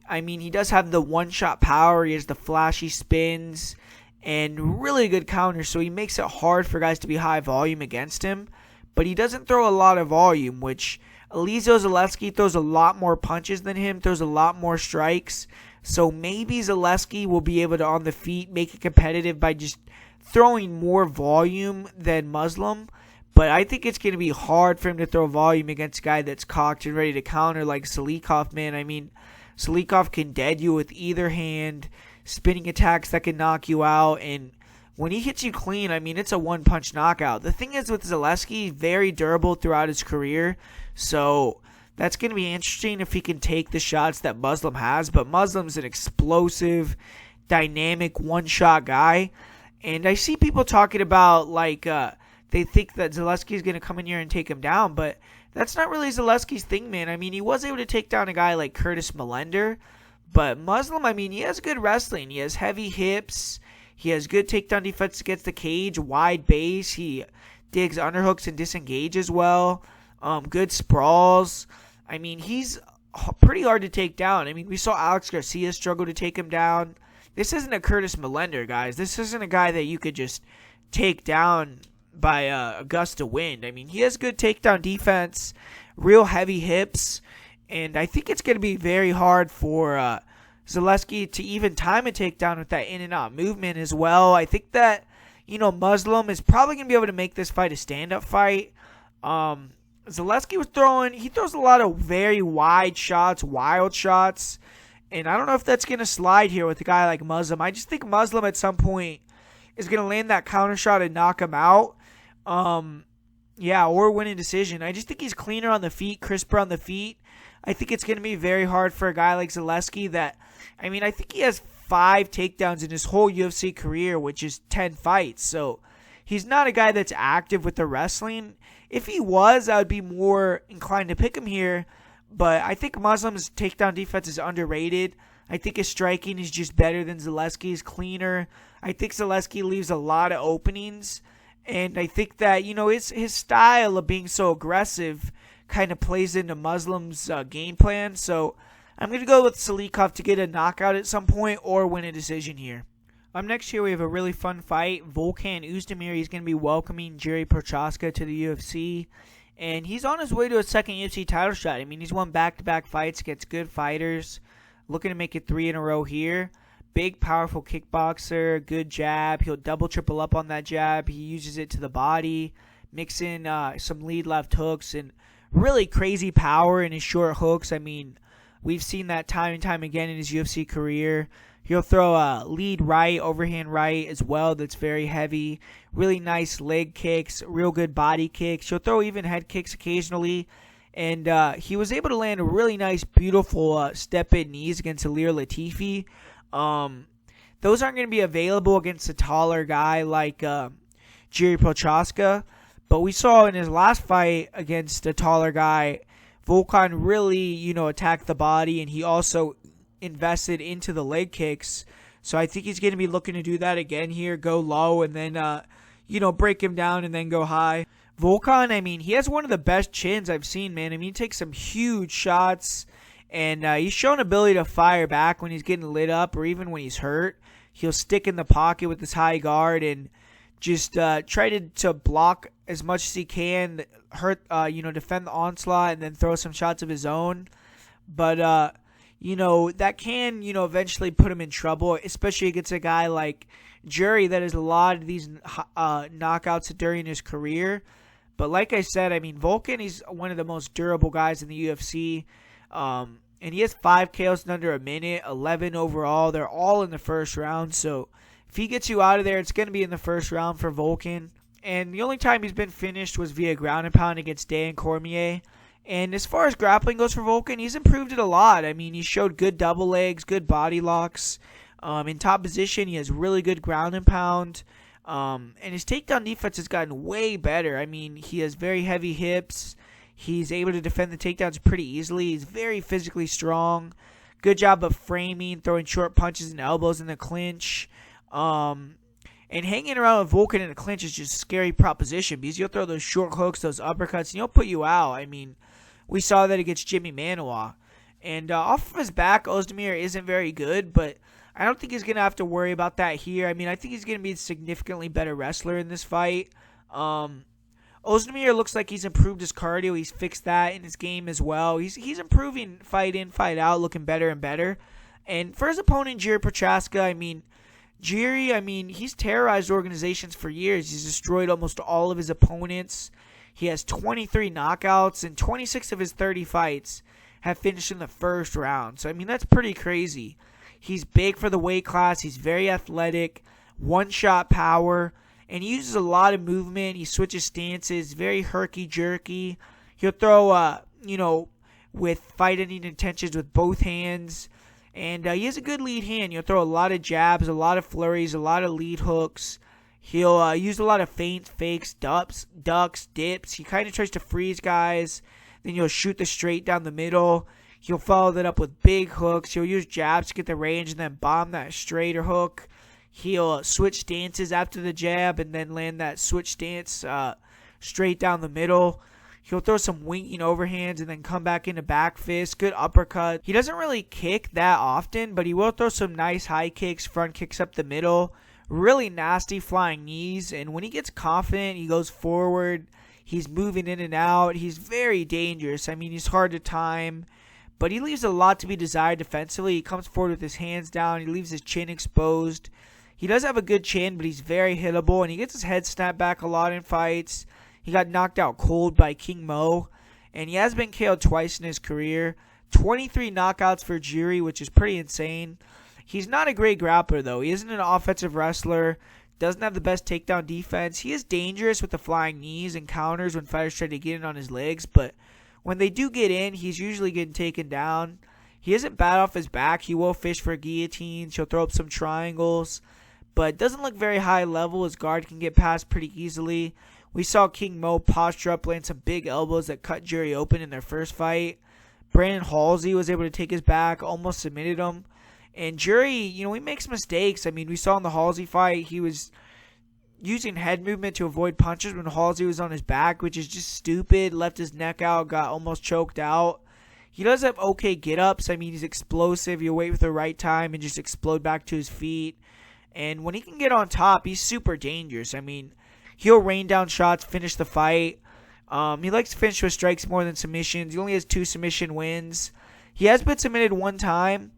I mean, he does have the one-shot power. He has the flashy spins and really good counters, so he makes it hard for guys to be high volume against him. But he doesn't throw a lot of volume, which Elizeu Zaleski throws a lot more punches than him, throws a lot more strikes. So maybe Zaleski will be able to, on the feet, make it competitive by just throwing more volume than Muslim. But I think it's going to be hard for him to throw volume against a guy that's cocked and ready to counter like Salikhov, man. I mean, Salikhov can dead you with either hand, spinning attacks that can knock you out, and when he hits you clean, I mean, it's a one-punch knockout. The thing is with Zaleski, very durable throughout his career, so that's going to be interesting if he can take the shots that Muslim has, but Muslim's an explosive, dynamic, one-shot guy, and I see people talking about, they think that Zaleski is going to come in here and take him down, but that's not really Zaleski's thing, man. I mean, he was able to take down a guy like Curtis Melender, but Muslim, I mean, he has good wrestling. He has heavy hips. He has good takedown defense against the cage, wide base. He digs underhooks and disengages well. Good sprawls. I mean, he's pretty hard to take down. I mean, we saw Alex Garcia struggle to take him down. This isn't a Curtis Melender, guys. This isn't a guy that you could just take down by a gust of wind. I mean, he has good takedown defense, real heavy hips, and I think it's going to be very hard for Zaleski to even time a takedown with that in and out movement as well. I think that, Muslim is probably going to be able to make this fight a stand-up fight. Zaleski throws a lot of very wide shots, wild shots, and I don't know if that's going to slide here with a guy like Muslim. I just think Muslim at some point is going to land that counter shot and knock him out. Or win a decision. I just think he's cleaner on the feet, crisper on the feet. I think it's going to be very hard for a guy like Zaleski that, I mean, I think he has 5 takedowns in his whole UFC career, which is 10 fights. So he's not a guy that's active with the wrestling. If he was, I would be more inclined to pick him here. But I think Muslim's takedown defense is underrated. I think his striking is just better than Zaleski's, cleaner. I think Zaleski leaves a lot of openings. And I think that, his style of being so aggressive kind of plays into Muslim's game plan. So I'm going to go with Salikhov to get a knockout at some point or win a decision here. Next here we have a really fun fight. Volkan Oezdemir, he's going to be welcoming Jiri Prochazka to the UFC. And he's on his way to a second UFC title shot. I mean, he's won back-to-back fights against good fighters. Looking to make it 3 in a row here. Big, powerful kickboxer, good jab. He'll double, triple up on that jab. He uses it to the body. Mix in some lead left hooks and really crazy power in his short hooks. I mean, we've seen that time and time again in his UFC career. He'll throw a lead right, overhand right as well that's very heavy. Really nice leg kicks, real good body kicks. He'll throw even head kicks occasionally. And he was able to land a really nice, beautiful step-in knees against Ilir Latifi. Those aren't going to be available against a taller guy like Jiri Prochazka. But we saw in his last fight against a taller guy, Volkan really, attacked the body, and he also invested into the leg kicks. So I think he's going to be looking to do that again here, go low and then, break him down and then go high. Volkan, I mean, he has one of the best chins I've seen, man. I mean, he takes some huge shots, and he's shown ability to fire back when he's getting lit up or even when he's hurt. He'll stick in the pocket with his high guard and just try to block as much as he can, defend the onslaught and then throw some shots of his own. But, that can, eventually put him in trouble, especially against a guy like Jiri that has a lot of these knockouts during his career. But like I said, I mean, Volkan, he's one of the most durable guys in the UFC. And he has 5 KOs in under a minute, 11 overall. They're all in the first round. So if he gets you out of there, it's going to be in the first round for Volkan. And the only time he's been finished was via ground and pound against Dan Cormier. And as far as grappling goes for Volkan, he's improved it a lot. I mean, he showed good double legs, good body locks. In top position, he has really good ground and pound. And his takedown defense has gotten way better. I mean, he has very heavy hips. He's able to defend the takedowns pretty easily. He's very physically strong. Good job of framing, throwing short punches and elbows in the clinch. And hanging around with Volkan in the clinch is just a scary proposition because you'll throw those short hooks, those uppercuts, and he'll put you out. I mean, we saw that against Jimmy Manuwa. And off of his back, Oezdemir isn't very good, but I don't think he's going to have to worry about that here. I mean, I think he's going to be a significantly better wrestler in this fight. Oezdemir looks like he's improved his cardio. He's fixed that in his game as well. He's improving fight in, fight out, looking better and better. And for his opponent, Jiri Prochazka, I mean, he's terrorized organizations for years. He's destroyed almost all of his opponents. He has 23 knockouts, and 26 of his 30 fights have finished in the first round. So, I mean, that's pretty crazy. He's big for the weight class. He's very athletic, one-shot power, and he uses a lot of movement. He switches stances, very herky-jerky. He'll throw, with fight-ending intentions with both hands. And he has a good lead hand. He'll throw a lot of jabs, a lot of flurries, a lot of lead hooks. He'll use a lot of feints, fakes, ducks, dips. He kind of tries to freeze guys. Then he'll shoot the straight down the middle. He'll follow that up with big hooks. He'll use jabs to get the range and then bomb that straight or hook. He'll switch stances after the jab and then land that switch stance straight down the middle. He'll throw some winking overhands and then come back into back fist. Good uppercut. He doesn't really kick that often, but he will throw some nice high kicks, front kicks up the middle. Really nasty flying knees. And when he gets confident, he goes forward. He's moving in and out. He's very dangerous. I mean, he's hard to time. But he leaves a lot to be desired defensively. He comes forward with his hands down. He leaves his chin exposed. He does have a good chin, but he's very hittable. And he gets his head snapped back a lot in fights. He got knocked out cold by King Mo. And he has been KO'd twice in his career. 23 knockouts for Jiri, which is pretty insane. He's not a great grappler, though. He isn't an offensive wrestler. Doesn't have the best takedown defense. He is dangerous with the flying knees and counters when fighters try to get in on his legs. But when they do get in, he's usually getting taken down. He isn't bad off his back. He will fish for guillotines. He'll throw up some triangles. But doesn't look very high level. His guard can get past pretty easily. We saw King Mo posture up, land some big elbows that cut Jiri open in their first fight. Brandon Halsey was able to take his back, almost submitted him. And Jiri, he makes mistakes. I mean, we saw in the Halsey fight, he was using head movement to avoid punches when Halsey was on his back, which is just stupid. Left his neck out, got almost choked out. He does have okay get-ups. I mean, he's explosive. You wait for the right time and just explode back to his feet. And when he can get on top, he's super dangerous. I mean, he'll rain down shots, finish the fight. He likes to finish with strikes more than submissions. He only has 2 submission wins. He has been submitted 1 time.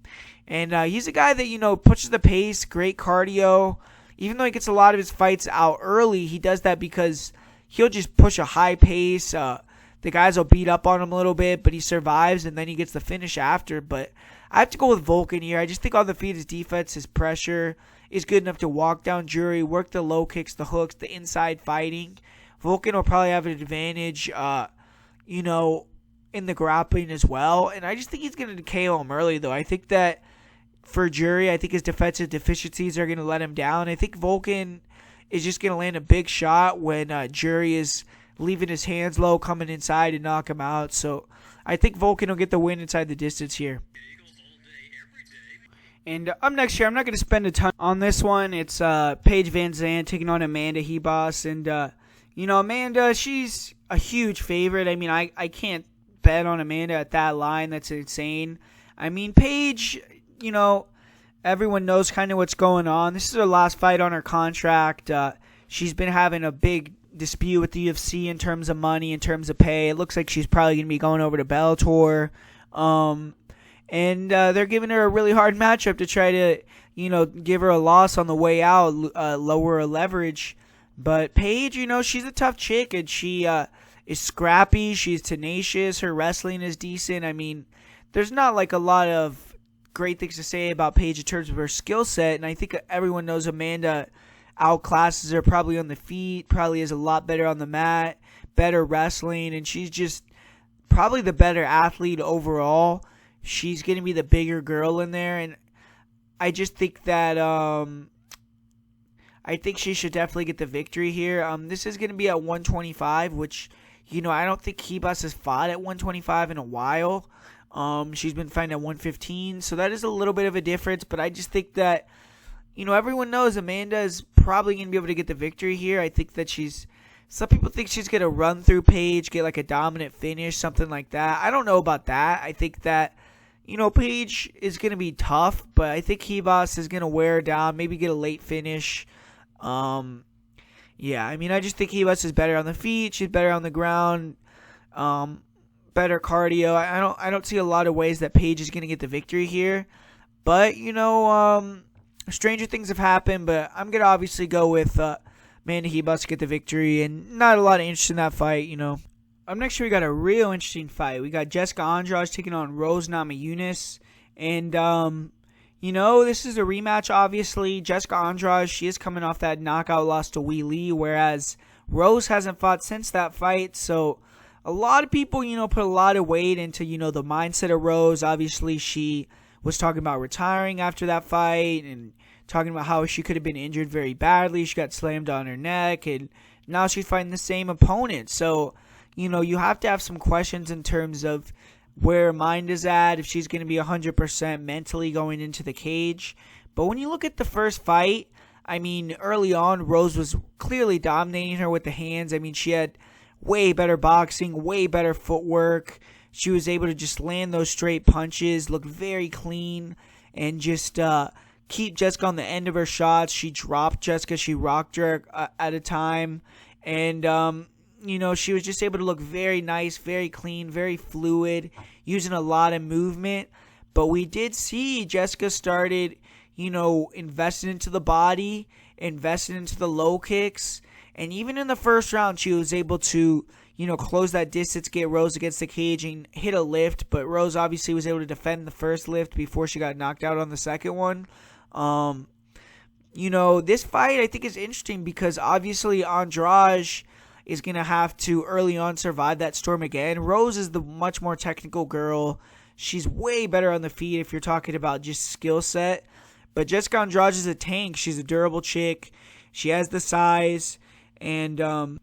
And he's a guy that, pushes the pace, great cardio. Even though he gets a lot of his fights out early, he does that because he'll just push a high pace. The guys will beat up on him a little bit, but he survives, and then he gets the finish after. But I have to go with Volkan here. I just think on the feet, his defense, his pressure is good enough to walk down Jiri, work the low kicks, the hooks, the inside fighting. Volkan will probably have an advantage, in the grappling as well. And I just think he's going to KO him early, though. I think that for Jiri, I think his defensive deficiencies are going to let him down. I think Volkan is just going to land a big shot when Jiri is leaving his hands low, coming inside and knock him out. So I think Volkan will get the win inside the distance here. And up next here, I'm not going to spend a ton on this one. It's Paige VanZant taking on Amanda Ribas. And, Amanda, she's a huge favorite. I mean, I can't bet on Amanda at that line. That's insane. I mean, Paige, everyone knows kind of what's going on. This is her last fight on her contract. She's been having a big dispute with the UFC in terms of money, in terms of pay. It looks like she's probably going to be going over to Bellator. And they're giving her a really hard matchup to try to, give her a loss on the way out, lower her leverage. But Paige, she's a tough chick, and she is scrappy. She's tenacious. Her wrestling is decent. I mean, there's not like a lot of great things to say about Paige in terms of her skill set, and I think everyone knows Amanda outclasses her probably on the feet, probably is a lot better on the mat, better wrestling, and she's just probably the better athlete overall. She's going to be the bigger girl in there, and I just think that I think she should definitely get the victory here. This is going to be at 125, which, I don't think Ribas has fought at 125 in a while. She's been fighting at 115, so that is a little bit of a difference, but I just think that, everyone knows Amanda is probably going to be able to get the victory here. I think that some people think she's going to run through Paige, get like a dominant finish, something like that. I don't know about that. I think that, Paige is going to be tough, but I think Ribas is going to wear her down, maybe get a late finish. I just think Ribas is better on the feet. She's better on the ground. Better cardio. I don't see a lot of ways that Paige is going to get the victory here. But, stranger things have happened, but I'm going to obviously go with Amanda Ribas to get the victory, and not a lot of interest in that fight, Up next here, we got a real interesting fight. We got Jessica Andrade taking on Rose Namajunas, and, this is a rematch, obviously. Jessica Andrade, she is coming off that knockout loss to Wee Lee, whereas Rose hasn't fought since that fight, so a lot of people, put a lot of weight into, the mindset of Rose. Obviously, she was talking about retiring after that fight and talking about how she could have been injured very badly. She got slammed on her neck, and now she's fighting the same opponent. So, you have to have some questions in terms of where her mind is at, if she's going to be 100% mentally going into the cage. But when you look at the first fight, I mean, early on, Rose was clearly dominating her with the hands. I mean, she had way better boxing, way better footwork. She was able to just land those straight punches, look very clean, and just keep Jessica on the end of her shots. She dropped Jessica. She rocked her at a time. And, she was just able to look very nice, very clean, very fluid, using a lot of movement. But we did see Jessica started, investing into the body, investing into the low kicks. And even in the first round, she was able to, close that distance, get Rose against the cage and hit a lift. But Rose obviously was able to defend the first lift before she got knocked out on the second one. This fight I think is interesting because obviously Andrade is going to have to early on survive that storm again. Rose is the much more technical girl. She's way better on the feet if you're talking about just skill set. But Jessica Andrade is a tank. She's a durable chick. She has the size. And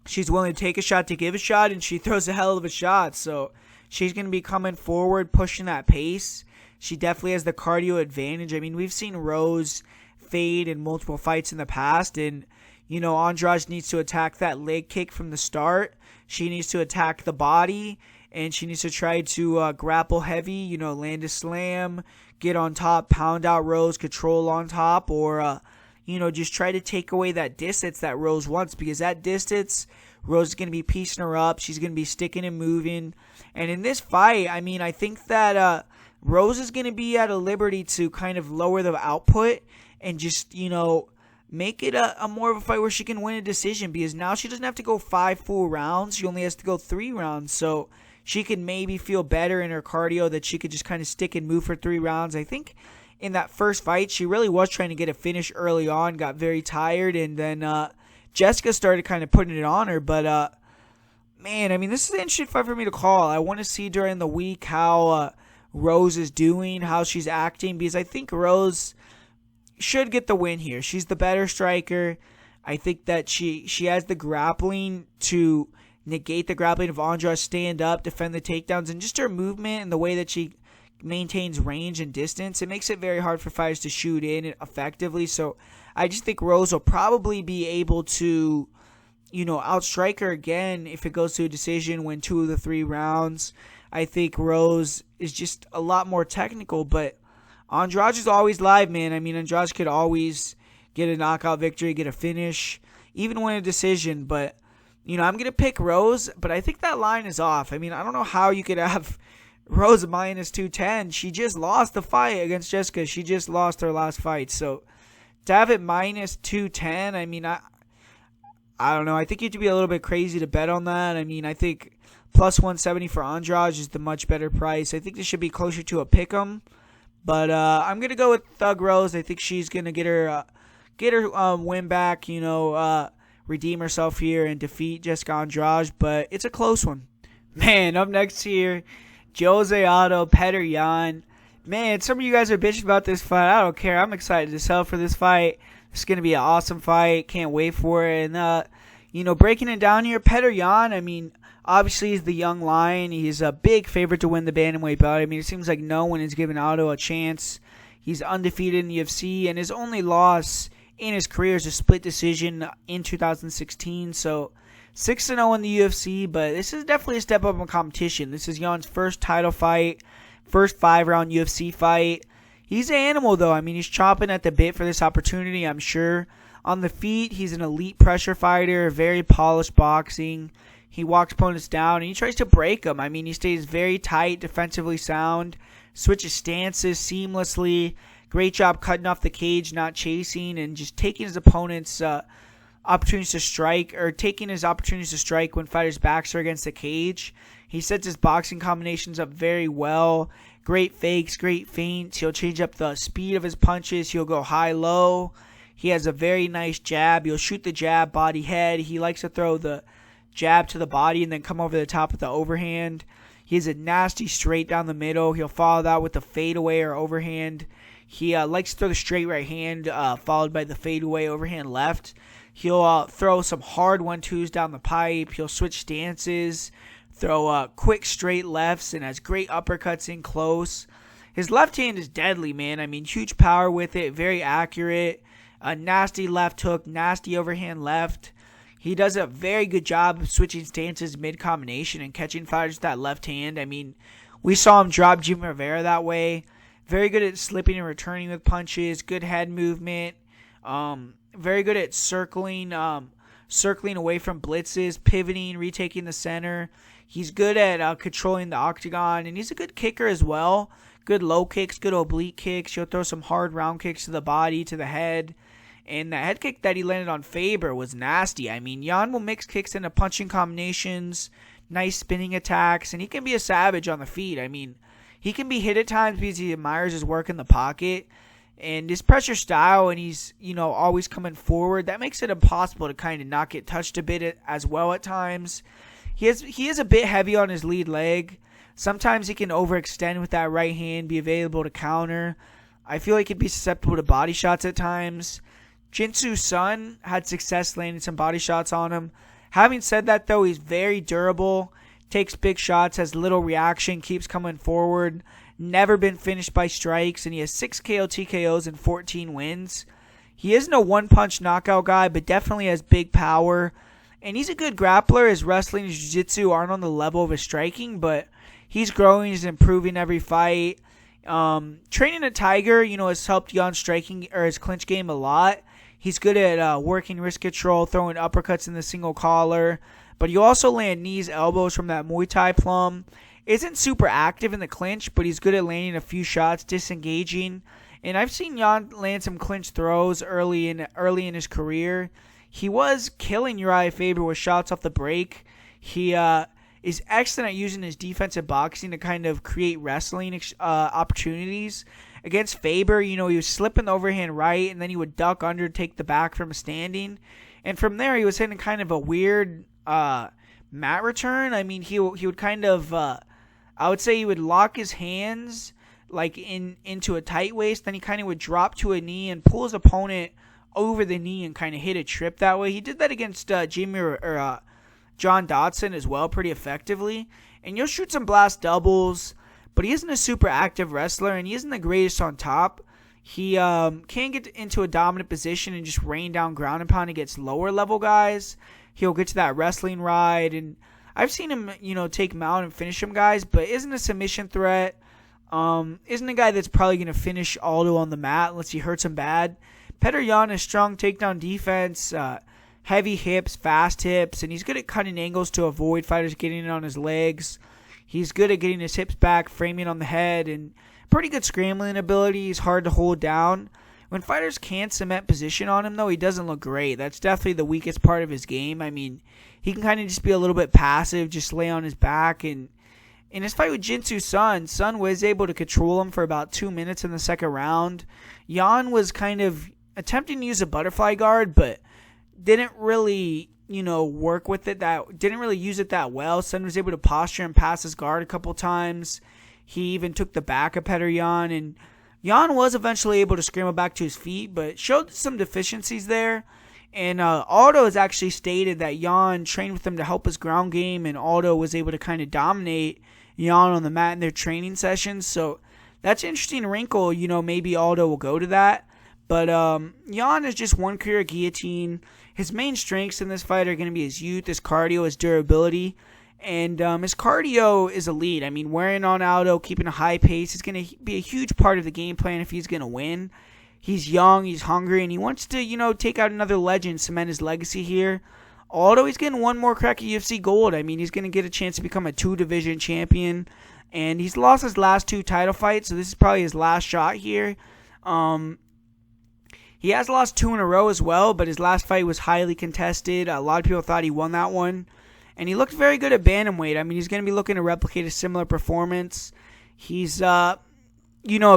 she's willing to take a shot to give a shot, and she throws a hell of a shot. So she's going to be coming forward, pushing that pace. She definitely has the cardio advantage. I mean, we've seen Rose fade in multiple fights in the past, and, you know, Andrade needs to attack that leg kick from the start. She needs to attack the body, and she needs to try to grapple heavy, you know, land a slam, get on top, pound out Rose, control on top, or, you know, just try to take away that distance that Rose wants, because that distance, Rose is going to be piecing her up. She's going to be sticking and moving. And in this fight, I mean, I think that Rose is going to be at a liberty to kind of lower the output and just, you know, make it a more of a fight where she can win a decision, because now she doesn't have to go 5 full rounds. She only has to go 3 rounds. So she can maybe feel better in her cardio that she could just kind of stick and move for 3 rounds. I think in that first fight, she really was trying to get a finish early on, got very tired, and then Jessica started kind of putting it on her. But, man, I mean, this is an interesting fight for me to call. I want to see during the week how Rose is doing, how she's acting, because I think Rose should get the win here. She's the better striker. I think that she has the grappling to negate the grappling of Andrade, stand up, defend the takedowns, and just her movement and the way that she maintains range and distance. It makes it very hard for fighters to shoot in effectively. So I just think Rose will probably be able to, you know, outstrike her again if it goes to a decision, win 2 of the 3 rounds. I think Rose is just a lot more technical, but Andrade is always live, man. I mean, Andrade could always get a knockout victory, get a finish, even win a decision. But, you know, I'm going to pick Rose, but I think that line is off. I mean, I don't know how you could have Rose minus 210. She just lost the fight against Jessica. She just lost her last fight. So to have it minus 210, I mean, I don't know. I think you have to be a little bit crazy to bet on that. I mean, I think plus 170 for Andrade is the much better price. I think this should be closer to a pick'em. But I'm going to go with Thug Rose. I think she's going to get her win back, you know, redeem herself here and defeat Jessica Andrade. But it's a close one. Man, up next here, Jose Aldo, Petr Yan. Man, some of you guys are bitching about this fight. I don't care. I'm excited to sell for this fight. It's going to be an awesome fight. Can't wait for it. And, you know, breaking it down here, Petr Yan, I mean, obviously he's the young lion. He's a big favorite to win the bantamweight belt. I mean, it seems like no one is giving Aldo a chance. He's undefeated in the UFC, and his only loss in his career is a split decision in 2016. So 6-0 in the UFC, but this is definitely a step up in competition. This is Yan's first title fight, first 5-round UFC fight. He's an animal, though. I mean, he's chomping at the bit for this opportunity, I'm sure. On the feet, he's an elite pressure fighter, very polished boxing. He walks opponents down, and he tries to break them. I mean, he stays very tight, defensively sound, switches stances seamlessly. Great job cutting off the cage, not chasing, and just taking his opponent's opportunities to strike, or taking his opportunities to strike when fighters' backs are against the cage. He sets his boxing combinations up very well. Great fakes, great feints. He'll change up the speed of his punches. He'll go high-low. He has a very nice jab. He'll shoot the jab, body, head. He likes to throw the jab to the body and then come over the top with the overhand. He has a nasty straight down the middle. He'll follow that with the fadeaway or overhand. He likes to throw the straight right hand followed by the fadeaway overhand left. He'll throw some hard 1-2s down the pipe. He'll switch stances, throw quick straight lefts, and has great uppercuts in close. His left hand is deadly, man. I mean, huge power with it, very accurate. A nasty left hook, nasty overhand left. He does a very good job of switching stances mid-combination and catching fighters with that left hand. I mean, we saw him drop Jimmy Rivera that way. Very good at slipping and returning with punches. Good head movement. Very good at circling away from blitzes, pivoting, retaking the center. He's good at controlling the octagon, and he's a good kicker as well. Good low kicks, good oblique kicks. He'll throw some hard round kicks to the body, to the head. And the head kick that he landed on Faber was nasty. I mean, Yan will mix kicks into punching combinations, nice spinning attacks, and he can be a savage on the feet. I mean, he can be hit at times because he admires his work in the pocket. And his pressure style, and he's, you know, always coming forward, that makes it impossible to kind of not get touched a bit as well at times. He is a bit heavy on his lead leg. Sometimes he can overextend with that right hand, be available to counter. I feel like he'd be susceptible to body shots at times. Jinsu Sun had success landing some body shots on him. Having said that, though, he's very durable. takes big shots, has little reaction, keeps coming forward, never been finished by strikes, and he has 6 KO TKOs and 14 wins. He isn't a one-punch knockout guy, but definitely has big power. And he's a good grappler. His wrestling and jiu-jitsu aren't on the level of his striking, but he's growing. He's improving every fight. Training a Tiger, has helped Jan's striking or his clinch game a lot. He's good at working wrist control, throwing uppercuts in the single collar. But he also land knees, elbows from that Muay Thai plum. Isn't super active in the clinch, but he's good at landing a few shots, disengaging. And I've seen Jan land some clinch throws early in his career. He was killing Uriah Faber with shots off the break. He is excellent at using his defensive boxing to kind of create wrestling opportunities. Against Faber, he was slipping the overhand right, and then he would duck under, take the back from standing. And from there, he was hitting kind of a weird mat return. I mean, he would kind of, I would say he would lock his hands like into a tight waist, then he kind of would drop to a knee and pull his opponent over the knee and kind of hit a trip that way. He did that against John Dodson as well pretty effectively. And he'll shoot some blast doubles, but he isn't a super active wrestler, and he isn't the greatest on top. He can get into a dominant position and just rain down ground and pound against lower level guys. He'll get to that wrestling ride, and I've seen him, take him out and finish him guys, but isn't a submission threat. Isn't a guy that's probably going to finish Aldo on the mat unless he hurts him bad. Petr Yan has strong takedown defense, heavy hips, fast hips, and he's good at cutting angles to avoid fighters getting in on his legs. He's good at getting his hips back, framing on the head, and pretty good scrambling ability. He's hard to hold down. When fighters can't cement position on him, though, he doesn't look great. That's definitely the weakest part of his game. I mean, he can kind of just be a little bit passive, just lay on his back. And in his fight with Jinsu Sun was able to control him for about 2 minutes in the second round. Yan was kind of attempting to use a butterfly guard, but didn't really, work with it. Didn't really use it that well. Sun was able to posture and pass his guard a couple times. He even took the back of Petr Yan, and Yan was eventually able to scramble back to his feet, but showed some deficiencies there. And Aldo has actually stated that Yan trained with him to help his ground game, and Aldo was able to kind of dominate Yan on the mat in their training sessions. So that's an interesting wrinkle. Maybe Aldo will go to that. But Yan is just one career guillotine. His main strengths in this fight are going to be his youth, his cardio, his durability. And his cardio is elite. I mean, wearing on Aldo, keeping a high pace is going to be a huge part of the game plan if he's going to win. He's young, he's hungry, and he wants to, take out another legend, cement his legacy here. Although he's getting one more crack at UFC Gold. I mean, he's going to get a chance to become a 2-division champion. And he's lost his last 2 title fights, so this is probably his last shot here. He has lost 2 in a row as well, but his last fight was highly contested. A lot of people thought he won that one. And he looked very good at bantamweight. I mean, he's going to be looking to replicate a similar performance. He's, a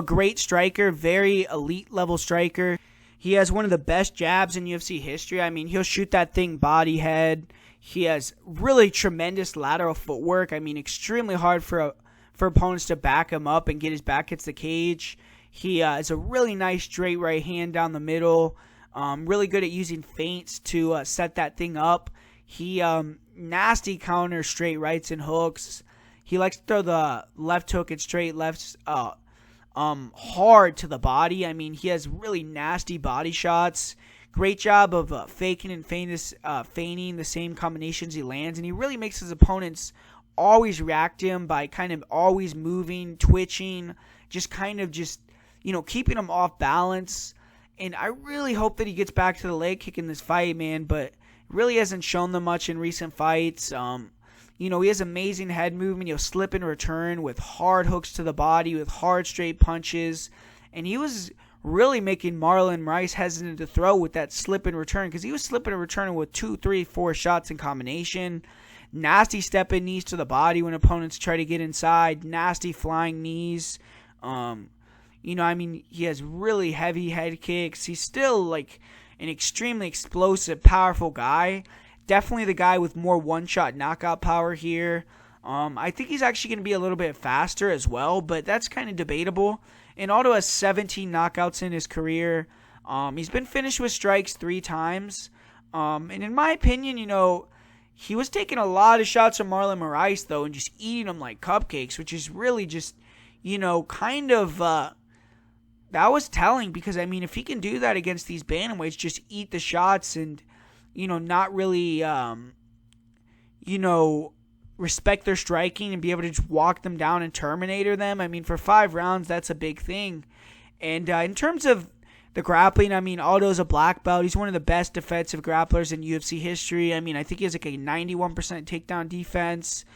great striker, very elite level striker. He has one of the best jabs in UFC history. I mean, he'll shoot that thing body head. He has really tremendous lateral footwork. I mean, extremely hard for opponents to back him up and get his back against the cage. He has a really nice straight right hand down the middle. Really good at using feints to set that thing up. He nasty counter straight rights and hooks. He likes to throw the left hook and straight lefts hard to the body. I mean, he has really nasty body shots. Great job of faking and feigning the same combinations he lands, and he really makes his opponents always react to him by kind of always moving, twitching, keeping him off balance. And I really hope that he gets back to the leg kick in this fight, man, but really hasn't shown them much in recent fights. He has amazing head movement. He'll slip and return with hard hooks to the body, with hard straight punches. And he was really making Marlon Rice hesitant to throw with that slip and return, because he was slipping and returning with 2, 3, 4 shots in combination. Nasty step-in knees to the body when opponents try to get inside. Nasty flying knees. He has really heavy head kicks. He's still an extremely explosive, powerful guy. Definitely the guy with more one-shot knockout power here. I think he's actually going to be a little bit faster as well, but that's kind of debatable. And Aldo has 17 knockouts in his career. He's been finished with strikes 3 times. And in my opinion, he was taking a lot of shots from Marlon Moraes, though, and just eating them like cupcakes, which is really just, kind of, that was telling because, if he can do that against these bantamweights, just eat the shots and, not really, respect their striking and be able to just walk them down and terminator them. For 5 rounds, that's a big thing. And in terms of the grappling, Aldo's a black belt. He's one of the best defensive grapplers in UFC history. I think he has like a 91% takedown defense.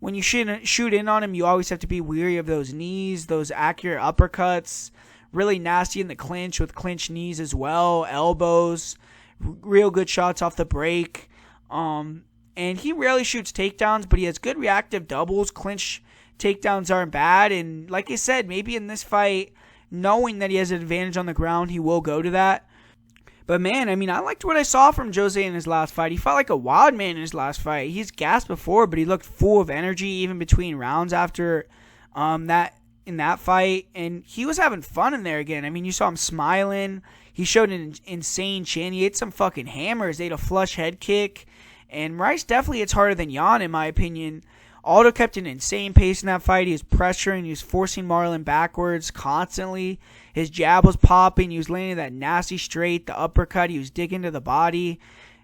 When you shoot in on him, you always have to be weary of those knees, those accurate uppercuts. Really nasty in the clinch with clinch knees as well, elbows, real good shots off the break. And he rarely shoots takedowns, but he has good reactive doubles. Clinch takedowns aren't bad. And like I said, maybe in this fight, knowing that he has an advantage on the ground, he will go to that. But man, I liked what I saw from Jose in his last fight. He fought like a wild man in his last fight. He's gassed before, but he looked full of energy even between rounds after that fight. And he was having fun in there again. You saw him smiling. He showed an insane chin. He ate some fucking hammers. He ate a flush head kick. And Rice definitely hits harder than Jan, in my opinion. Aldo kept an insane pace in that fight. He was pressuring. He was forcing Marlon backwards constantly. His jab was popping. He was landing that nasty straight, the uppercut. He was digging to the body.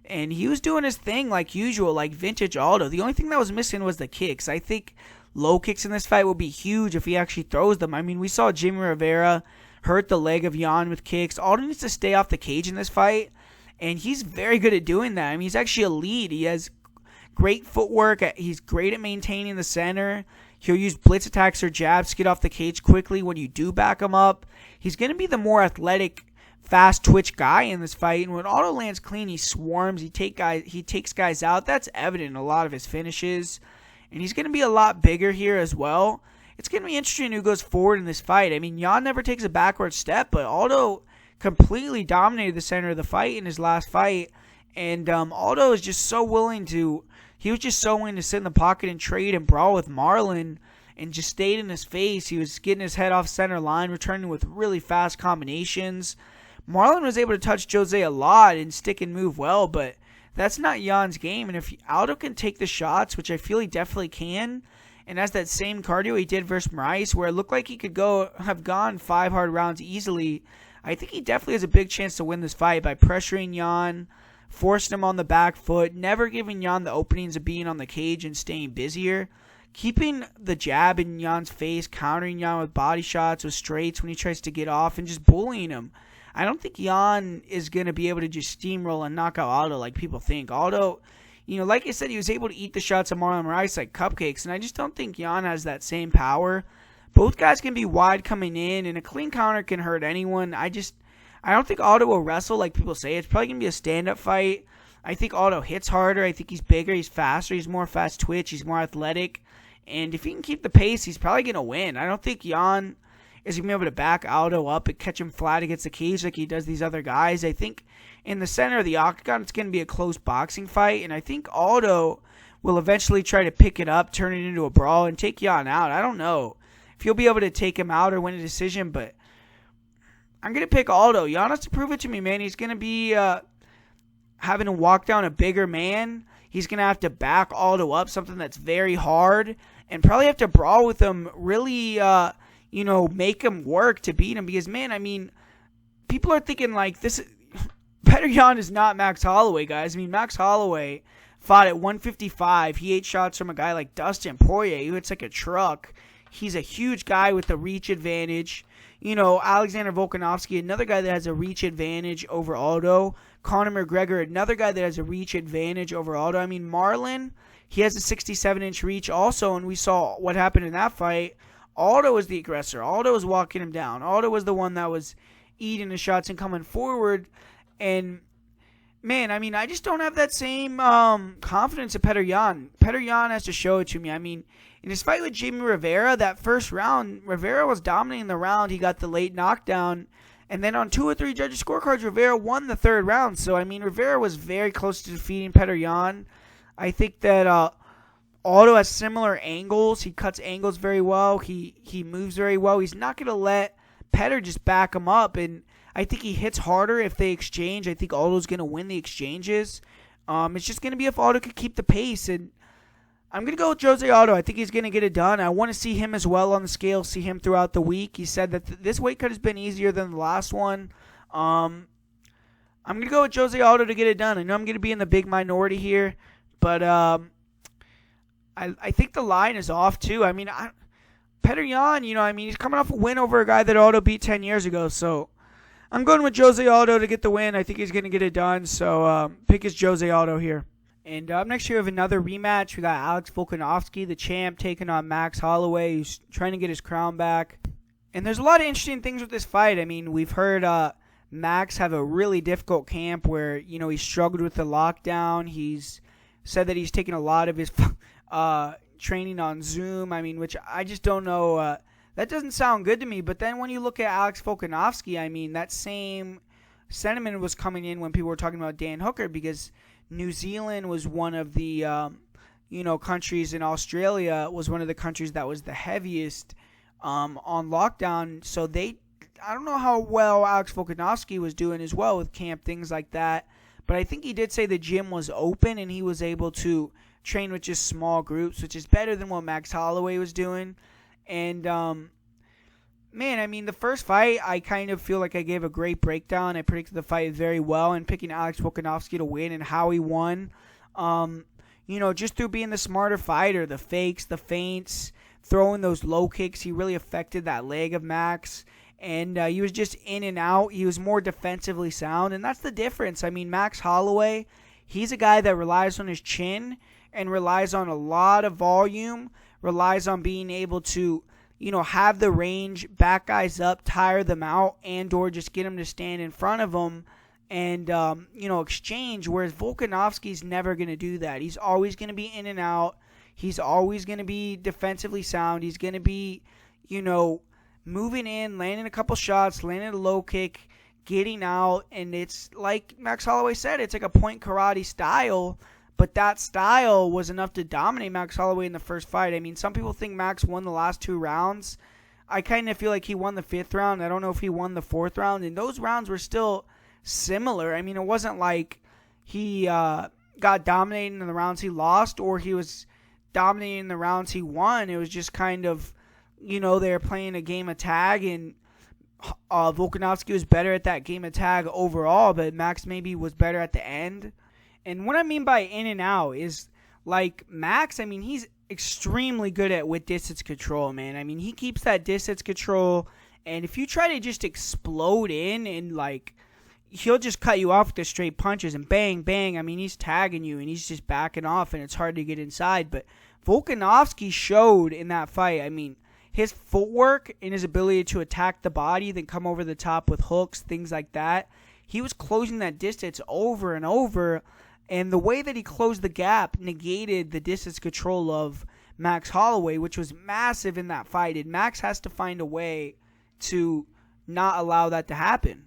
And he was doing his thing like usual, like vintage Aldo. The only thing that was missing was the kicks. I think low kicks in this fight will be huge if he actually throws them. We saw Jimmy Rivera hurt the leg of Jan with kicks. Aldo needs to stay off the cage in this fight. And he's very good at doing that. He's actually elite. He has great footwork. He's great at maintaining the center. He'll use blitz attacks or jabs to get off the cage quickly when you do back him up. He's going to be the more athletic, fast twitch guy in this fight. And when Aldo lands clean, he swarms. He takes guys out. That's evident in a lot of his finishes. And he's going to be a lot bigger here as well. It's going to be interesting who goes forward in this fight. Jan never takes a backward step, but Aldo completely dominated the center of the fight in his last fight. And Aldo is just so willing to... He was just so willing to sit in the pocket and trade and brawl with Marlon and just stayed in his face. He was getting his head off center line, returning with really fast combinations. Marlon was able to touch Jose a lot and stick and move well, but that's not Jan's game. And if Aldo can take the shots, which I feel he definitely can, and has that same cardio he did versus Moraes, where it looked like he could have gone 5 hard rounds easily, I think he definitely has a big chance to win this fight by pressuring Jan, forcing him on the back foot, never giving Jan the openings of being on the cage and staying busier, keeping the jab in Jan's face, countering Jan with body shots, with straights when he tries to get off, and just bullying him. I don't think Jan is going to be able to just steamroll and knock out Aldo like people think. Aldo, like I said, he was able to eat the shots of Marlon Moraes like cupcakes, and I just don't think Jan has that same power. Both guys can be wide coming in, and a clean counter can hurt anyone. I don't think Aldo will wrestle like people say. It's probably going to be a stand-up fight. I think Aldo hits harder. I think he's bigger. He's faster. He's more fast twitch. He's more athletic. And if he can keep the pace, he's probably going to win. I don't think Jan is going to be able to back Aldo up and catch him flat against the cage like he does these other guys. I think in the center of the octagon, it's going to be a close boxing fight. And I think Aldo will eventually try to pick it up, turn it into a brawl, and take Jan out. I don't know if he'll be able to take him out or win a decision, but I'm going to pick Aldo. Jan has to prove it to me, man. He's going to be having to walk down a bigger man. He's going to have to back Aldo up, something that's very hard, and probably have to brawl with him, really, make him work to beat him. Because, man, people are thinking, like, Petr Yan is not Max Holloway, guys. Max Holloway fought at 155. He ate shots from a guy like Dustin Poirier, who hits like a truck. He's a huge guy with a reach advantage. Alexander Volkanovski, another guy that has a reach advantage over Aldo. Conor McGregor, another guy that has a reach advantage over Aldo. Marlon, he has a 67-inch reach also, and we saw what happened in that fight. Aldo was the aggressor. Aldo was walking him down. Aldo was the one that was eating the shots and coming forward. And, man, I just don't have that same confidence in Petr Yan. Petr Yan has to show it to me. In his fight with Jimmy Rivera, that first round, Rivera was dominating the round. He got the late knockdown. And then on 2 or 3 judges' scorecards, Rivera won the third round. So, Rivera was very close to defeating Petr Yan. I think that Aldo has similar angles. He cuts angles very well. He moves very well. He's not going to let Petr just back him up. And I think he hits harder if they exchange. I think Aldo's going to win the exchanges. It's just going to be if Aldo can keep the pace, and I'm going to go with Jose Aldo. I think he's going to get it done. I want to see him as well on the scale, see him throughout the week. He said that this weight cut has been easier than the last one. I'm going to go with Jose Aldo to get it done. I know I'm going to be in the big minority here, but I think the line is off too. I mean, Petr, he's coming off a win over a guy that Aldo beat 10 years ago, so I'm going with Jose Aldo to get the win. I think he's going to get it done, so pick is Jose Aldo here. And up next here we have another rematch. We got Alex Volkanovski, the champ, taking on Max Holloway, who's trying to get his crown back. And there's a lot of interesting things with this fight. I mean, we've heard Max have a really difficult camp where, he struggled with the lockdown. He's said that he's taken a lot of his training on Zoom. I mean, which I just don't know. That doesn't sound good to me. But then when you look at Alex Volkanovski, I mean, that same sentiment was coming in when people were talking about Dan Hooker, because New Zealand was one of the, countries, and Australia was one of the countries that was the heaviest on lockdown. So I don't know how well Alex Volkanovski was doing as well with camp, things like that. But I think he did say the gym was open and he was able to train with just small groups, which is better than what Max Holloway was doing. And, the first fight, I kind of feel like I gave a great breakdown. I predicted the fight very well, and picking Alex Volkanovski to win and how he won. Just through being the smarter fighter, the fakes, the feints, throwing those low kicks, he really affected that leg of Max. And he was just in and out. He was more defensively sound, and that's the difference. I mean, Max Holloway, he's a guy that relies on his chin and relies on a lot of volume, relies on being able to, have the range, back guys up, tire them out, and or just get them to stand in front of them and, exchange, whereas Volkanovski's never going to do that. He's always going to be in and out. He's always going to be defensively sound. He's going to be, moving in, landing a couple shots, landing a low kick, getting out, and it's like Max Holloway said, it's like a point karate style, but that style was enough to dominate Max Holloway in the first fight. I mean, some people think Max won the last 2 rounds. I kind of feel like he won the 5th round. I don't know if he won the 4th round, and those rounds were still similar. I mean, it wasn't like he got dominated in the rounds he lost or he was dominating in the rounds he won. It was just kind of, they were playing a game of tag, and Volkanovski was better at that game of tag overall, but Max maybe was better at the end. And what I mean by in and out is, like, Max, I mean, he's extremely good at with distance control, man. I mean, he keeps that distance control, and if you try to just explode in and, like, he'll just cut you off with the straight punches and bang, bang. I mean, he's tagging you, and he's just backing off, and it's hard to get inside. But Volkanovski showed in that fight, I mean, his footwork and his ability to attack the body, then come over the top with hooks, things like that. He was closing that distance over and over, and the way that he closed the gap negated the distance control of Max Holloway, which was massive in that fight. And Max has to find a way to not allow that to happen,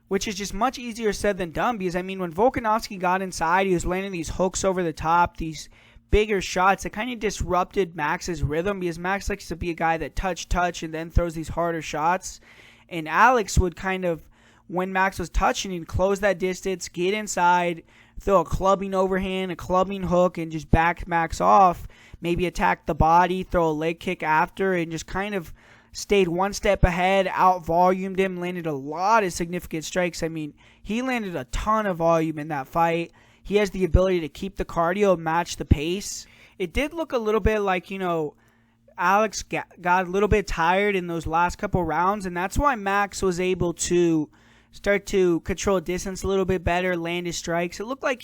which is just much easier said than done, because, I mean, when Volkanovski got inside, he was landing these hooks over the top, these bigger shots that kind of disrupted Max's rhythm, because Max likes to be a guy that touch, and then throws these harder shots. And Alex would kind of, when Max was touching, he'd close that distance, get inside, throw a clubbing overhand, a clubbing hook, and just back Max off, maybe attack the body, throw a leg kick after, and just kind of stayed one step ahead, out-volumed him, landed a lot of significant strikes. I mean, he landed a ton of volume in that fight. He has the ability to keep the cardio, match the pace. It did look a little bit like, Alex got a little bit tired in those last couple rounds, and that's why Max was able to start to control distance a little bit better, land his strikes. It looked like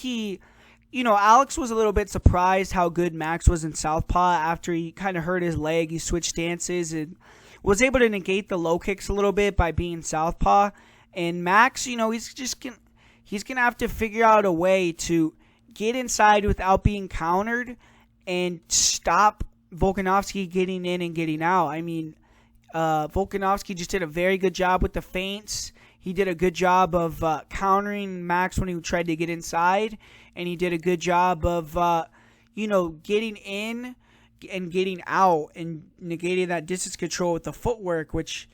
Alex was a little bit surprised how good Max was in southpaw after he kind of hurt his leg. He switched stances and was able to negate the low kicks a little bit by being southpaw. And Max, he's going to have to figure out a way to get inside without being countered and stop Volkanovski getting in and getting out. I mean, Volkanovski just did a very good job with the feints. He did a good job of countering Max when he tried to get inside, and he did a good job of, getting in and getting out and negating that distance control with the footwork, which,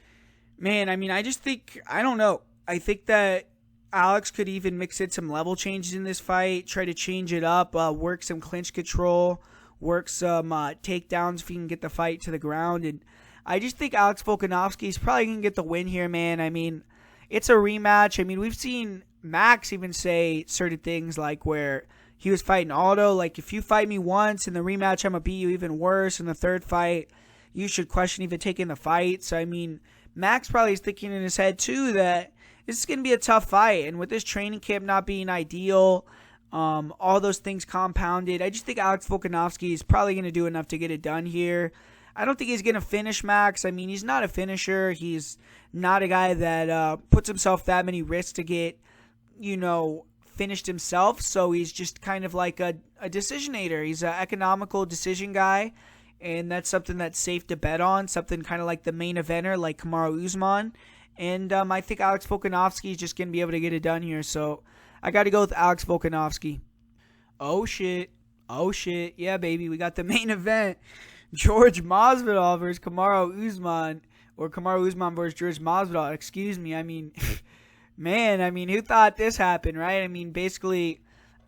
man, I mean, I just think, I don't know. I think that Alex could even mix in some level changes in this fight, try to change it up, work some clinch control, work some takedowns if he can get the fight to the ground. And I just think Alex Volkanovski is probably going to get the win here, man. I mean, it's a rematch. I mean, we've seen Max even say certain things like where he was fighting Aldo, like, if you fight me once in the rematch, I'm going to beat you even worse. In the third fight, you should question even taking the fight. So, I mean, Max probably is thinking in his head, too, that this is going to be a tough fight. And with this training camp not being ideal, all those things compounded, I just think Alex Volkanovski is probably going to do enough to get it done here. I don't think he's going to finish Max. I mean, he's not a finisher. He's not a guy that puts himself that many risks to get, finished himself. So he's just kind of like a decisionator. He's an economical decision guy, and that's something that's safe to bet on, something kind of like the main eventer like Kamaru Usman. And I think Alex Volkanovski is just going to be able to get it done here. So I got to go with Alex Volkanovski. Oh, shit. Yeah, baby. We got the main event. Jorge Masvidal versus Kamaru Usman. Or Kamaru Usman versus Jorge Masvidal. Excuse me. I mean, man, who thought this happened, right? I mean, basically,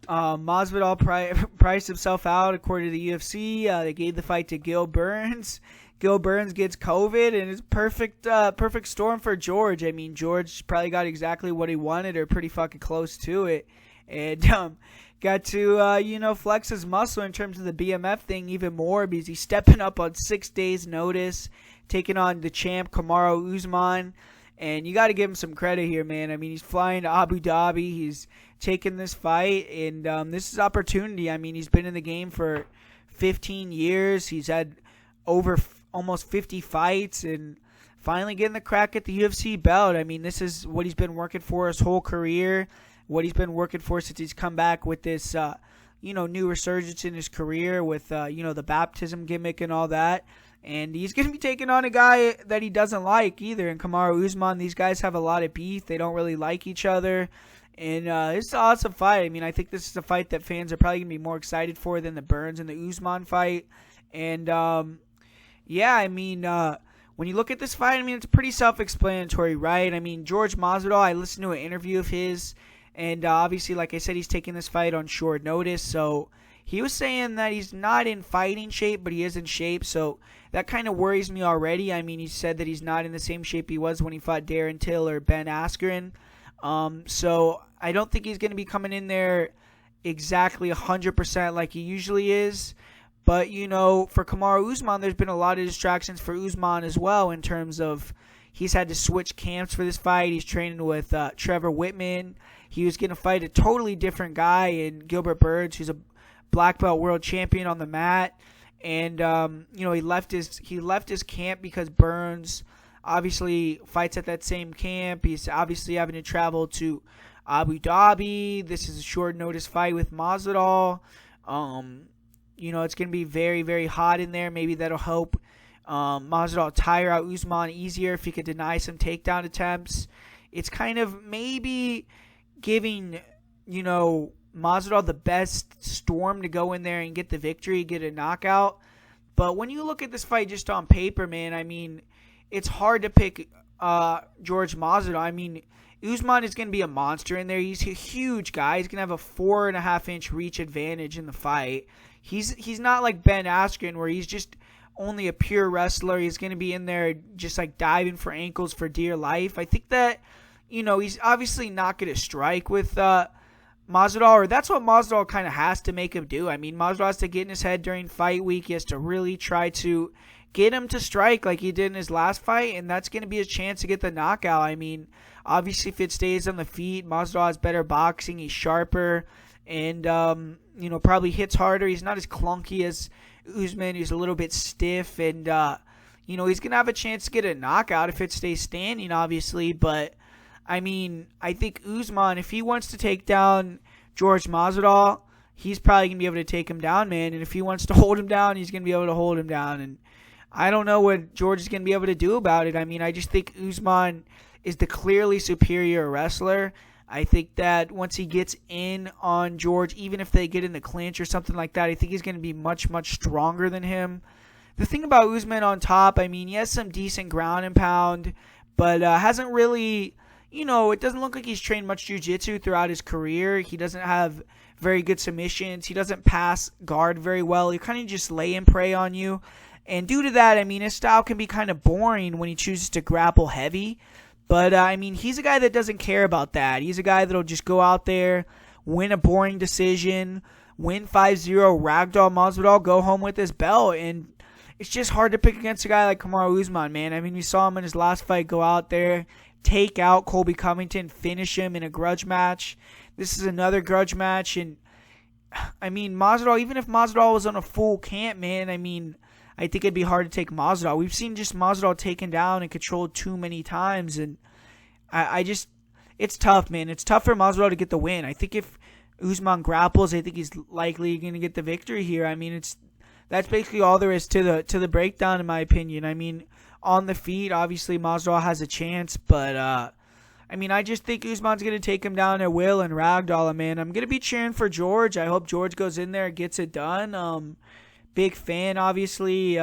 Masvidal priced himself out according to the UFC. They gave the fight to Gil Burns. Gil Burns gets COVID, and it's perfect storm for George. I mean, George probably got exactly what he wanted, or pretty fucking close to it, and got to flex his muscle in terms of the BMF thing even more, because he's stepping up on 6 days' notice, taking on the champ Kamaru Usman, and you got to give him some credit here, man. I mean, he's flying to Abu Dhabi, he's taking this fight, and this is opportunity. I mean, he's been in the game for 15 years. He's had over almost 50 fights, and finally getting the crack at the UFC belt. I mean, this is what he's been working for his whole career, what he's been working for since he's come back with this, new resurgence in his career with, the baptism gimmick and all that. And he's going to be taking on a guy that he doesn't like either. And Kamaru Usman, these guys have a lot of beef. They don't really like each other. And it's an awesome fight. I mean, I think this is a fight that fans are probably going to be more excited for than the Burns and the Usman fight. And, when you look at this fight, I mean, it's pretty self-explanatory, right? I mean, Jorge Masvidal, I listened to an interview of his, and obviously, like I said, he's taking this fight on short notice, so he was saying that he's not in fighting shape, but he is in shape, so that kind of worries me already. I mean, he said that he's not in the same shape he was when he fought Darren Till or Ben Askren, so I don't think he's going to be coming in there exactly 100% like he usually is. But, for Kamaru Usman, there's been a lot of distractions for Usman as well in terms of he's had to switch camps for this fight. He's training with Trevor Whitman. He was going to fight a totally different guy in Gilbert Burns, who's a black belt world champion on the mat. And, he left his camp because Burns obviously fights at that same camp. He's obviously having to travel to Abu Dhabi. This is a short notice fight with Masvidal. It's going to be very, very hot in there. Maybe that'll help Masvidal tire out Usman easier if he could deny some takedown attempts. It's kind of maybe giving, Masvidal the best storm to go in there and get the victory, get a knockout. But when you look at this fight just on paper, man, I mean, it's hard to pick Jorge Masvidal. I mean, Usman is going to be a monster in there. He's a huge guy. He's going to have a 4.5-inch reach advantage in the fight. He's not like Ben Askren where he's just only a pure wrestler. He's going to be in there just like diving for ankles for dear life. I think that, he's obviously not going to strike with Masvidal, or that's what Masvidal kind of has to make him do. I mean, Masvidal has to get in his head during fight week. He has to really try to get him to strike like he did in his last fight, and that's going to be his chance to get the knockout. I mean, obviously if it stays on the feet, Masvidal has better boxing. He's sharper and, probably hits harder. He's not as clunky as Usman, who's a little bit stiff, and, he's going to have a chance to get a knockout if it stays standing, obviously, but I mean, I think Usman, if he wants to take down Jorge Masvidal, he's probably going to be able to take him down, man. And if he wants to hold him down, he's going to be able to hold him down. And I don't know what George is going to be able to do about it. I mean, I just think Usman is the clearly superior wrestler. I think that once he gets in on George, even if they get in the clinch or something like that, I think he's going to be much, much stronger than him. The thing about Usman on top, I mean, he has some decent ground and pound, but hasn't really, it doesn't look like he's trained much jiu-jitsu throughout his career. He doesn't have very good submissions. He doesn't pass guard very well. He kind of just lay and prey on you. And due to that, I mean, his style can be kind of boring when he chooses to grapple heavy. But, I mean, he's a guy that doesn't care about that. He's a guy that'll just go out there, win a boring decision, win 5-0, ragdoll Masvidal, go home with his belt. And it's just hard to pick against a guy like Kamaru Usman, man. I mean, we saw him in his last fight go out there, take out Colby Covington, finish him in a grudge match. This is another grudge match. And, I mean, Masvidal, even if Masvidal was on a full camp, man, I mean, I think it'd be hard to take Masvidal. We've seen just Masvidal taken down and controlled too many times, and it's tough, man. It's tough for Masvidal to get the win. I think if Usman grapples, I think he's likely going to get the victory here. I mean, that's basically all there is to the breakdown, in my opinion. I mean, on the feet, obviously Masvidal has a chance, but I mean, I just think Usman's going to take him down at will and ragdoll him, man. I'm going to be cheering for George. I hope George goes in there and gets it done. Big fan, obviously.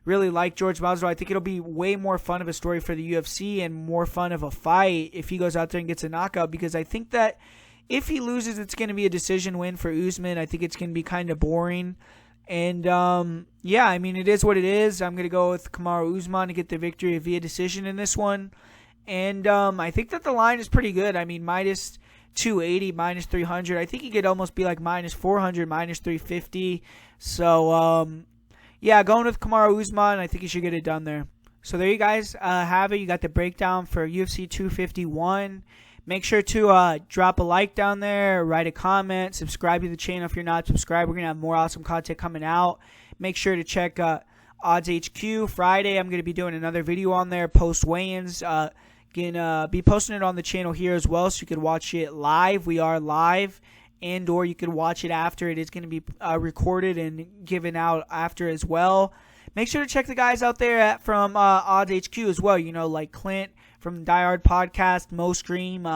Really like George Masvidal. I think it'll be way more fun of a story for the UFC and more fun of a fight if he goes out there and gets a knockout, because I think that if he loses, it's going to be a decision win for Usman. I think it's going to be kind of boring. And, yeah, I mean, it is what it is. I'm going to go with Kamaru Usman to get the victory via decision in this one. And I think that the line is pretty good. I mean, minus 280, minus 300. I think he could almost be like minus 400, minus 350. So, yeah, going with Kamaru Usman, I think he should get it done there. So there you guys have it. You got the breakdown for UFC 251. Make sure to drop a like down there, write a comment, subscribe to the channel if you're not subscribed. We're going to have more awesome content coming out. Make sure to check Odds HQ. Friday, I'm going to be doing another video on there, post weigh-ins. Going to be posting it on the channel here as well, so you can watch it live. We are live. And or you can watch it after. It is going to be recorded and given out after as well. Make sure to check the guys out there from Odds HQ as well. Like Clint from Die Hard Podcast, Mo Stream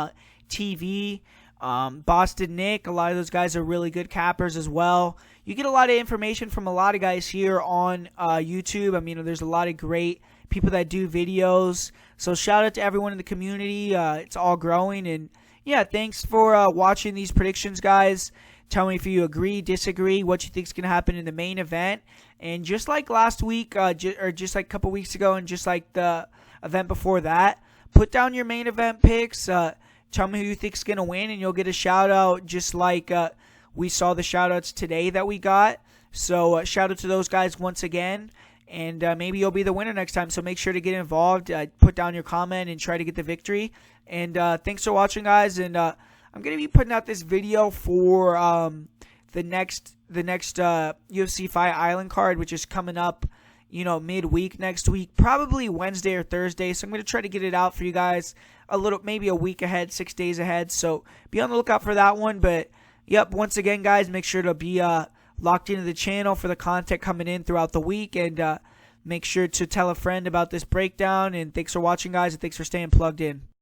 TV, Boston Nick. A lot of those guys are really good cappers as well. You get a lot of information from a lot of guys here on YouTube. I mean, there's a lot of great people that do videos. So shout out to everyone in the community. It's all growing. And yeah, thanks for watching these predictions, guys. Tell me if you agree, disagree, what you think is going to happen in the main event. And just like last week, or just like a couple weeks ago, and just like the event before that, put down your main event picks. Tell me who you think is going to win, and you'll get a shout-out just like we saw the shout-outs today that we got. So shout out to those guys once again. And maybe you'll be the winner next time. So make sure to get involved. Put down your comment and try to get the victory. And thanks for watching, guys. And I'm going to be putting out this video for the next UFC Fight Island card, which is coming up, midweek next week. Probably Wednesday or Thursday. So I'm going to try to get it out for you guys maybe a week ahead, 6 days ahead. So be on the lookout for that one. But, yep, once again, guys, make sure to be locked into the channel for the content coming in throughout the week, and make sure to tell a friend about this breakdown. And thanks for watching, guys, and thanks for staying plugged in.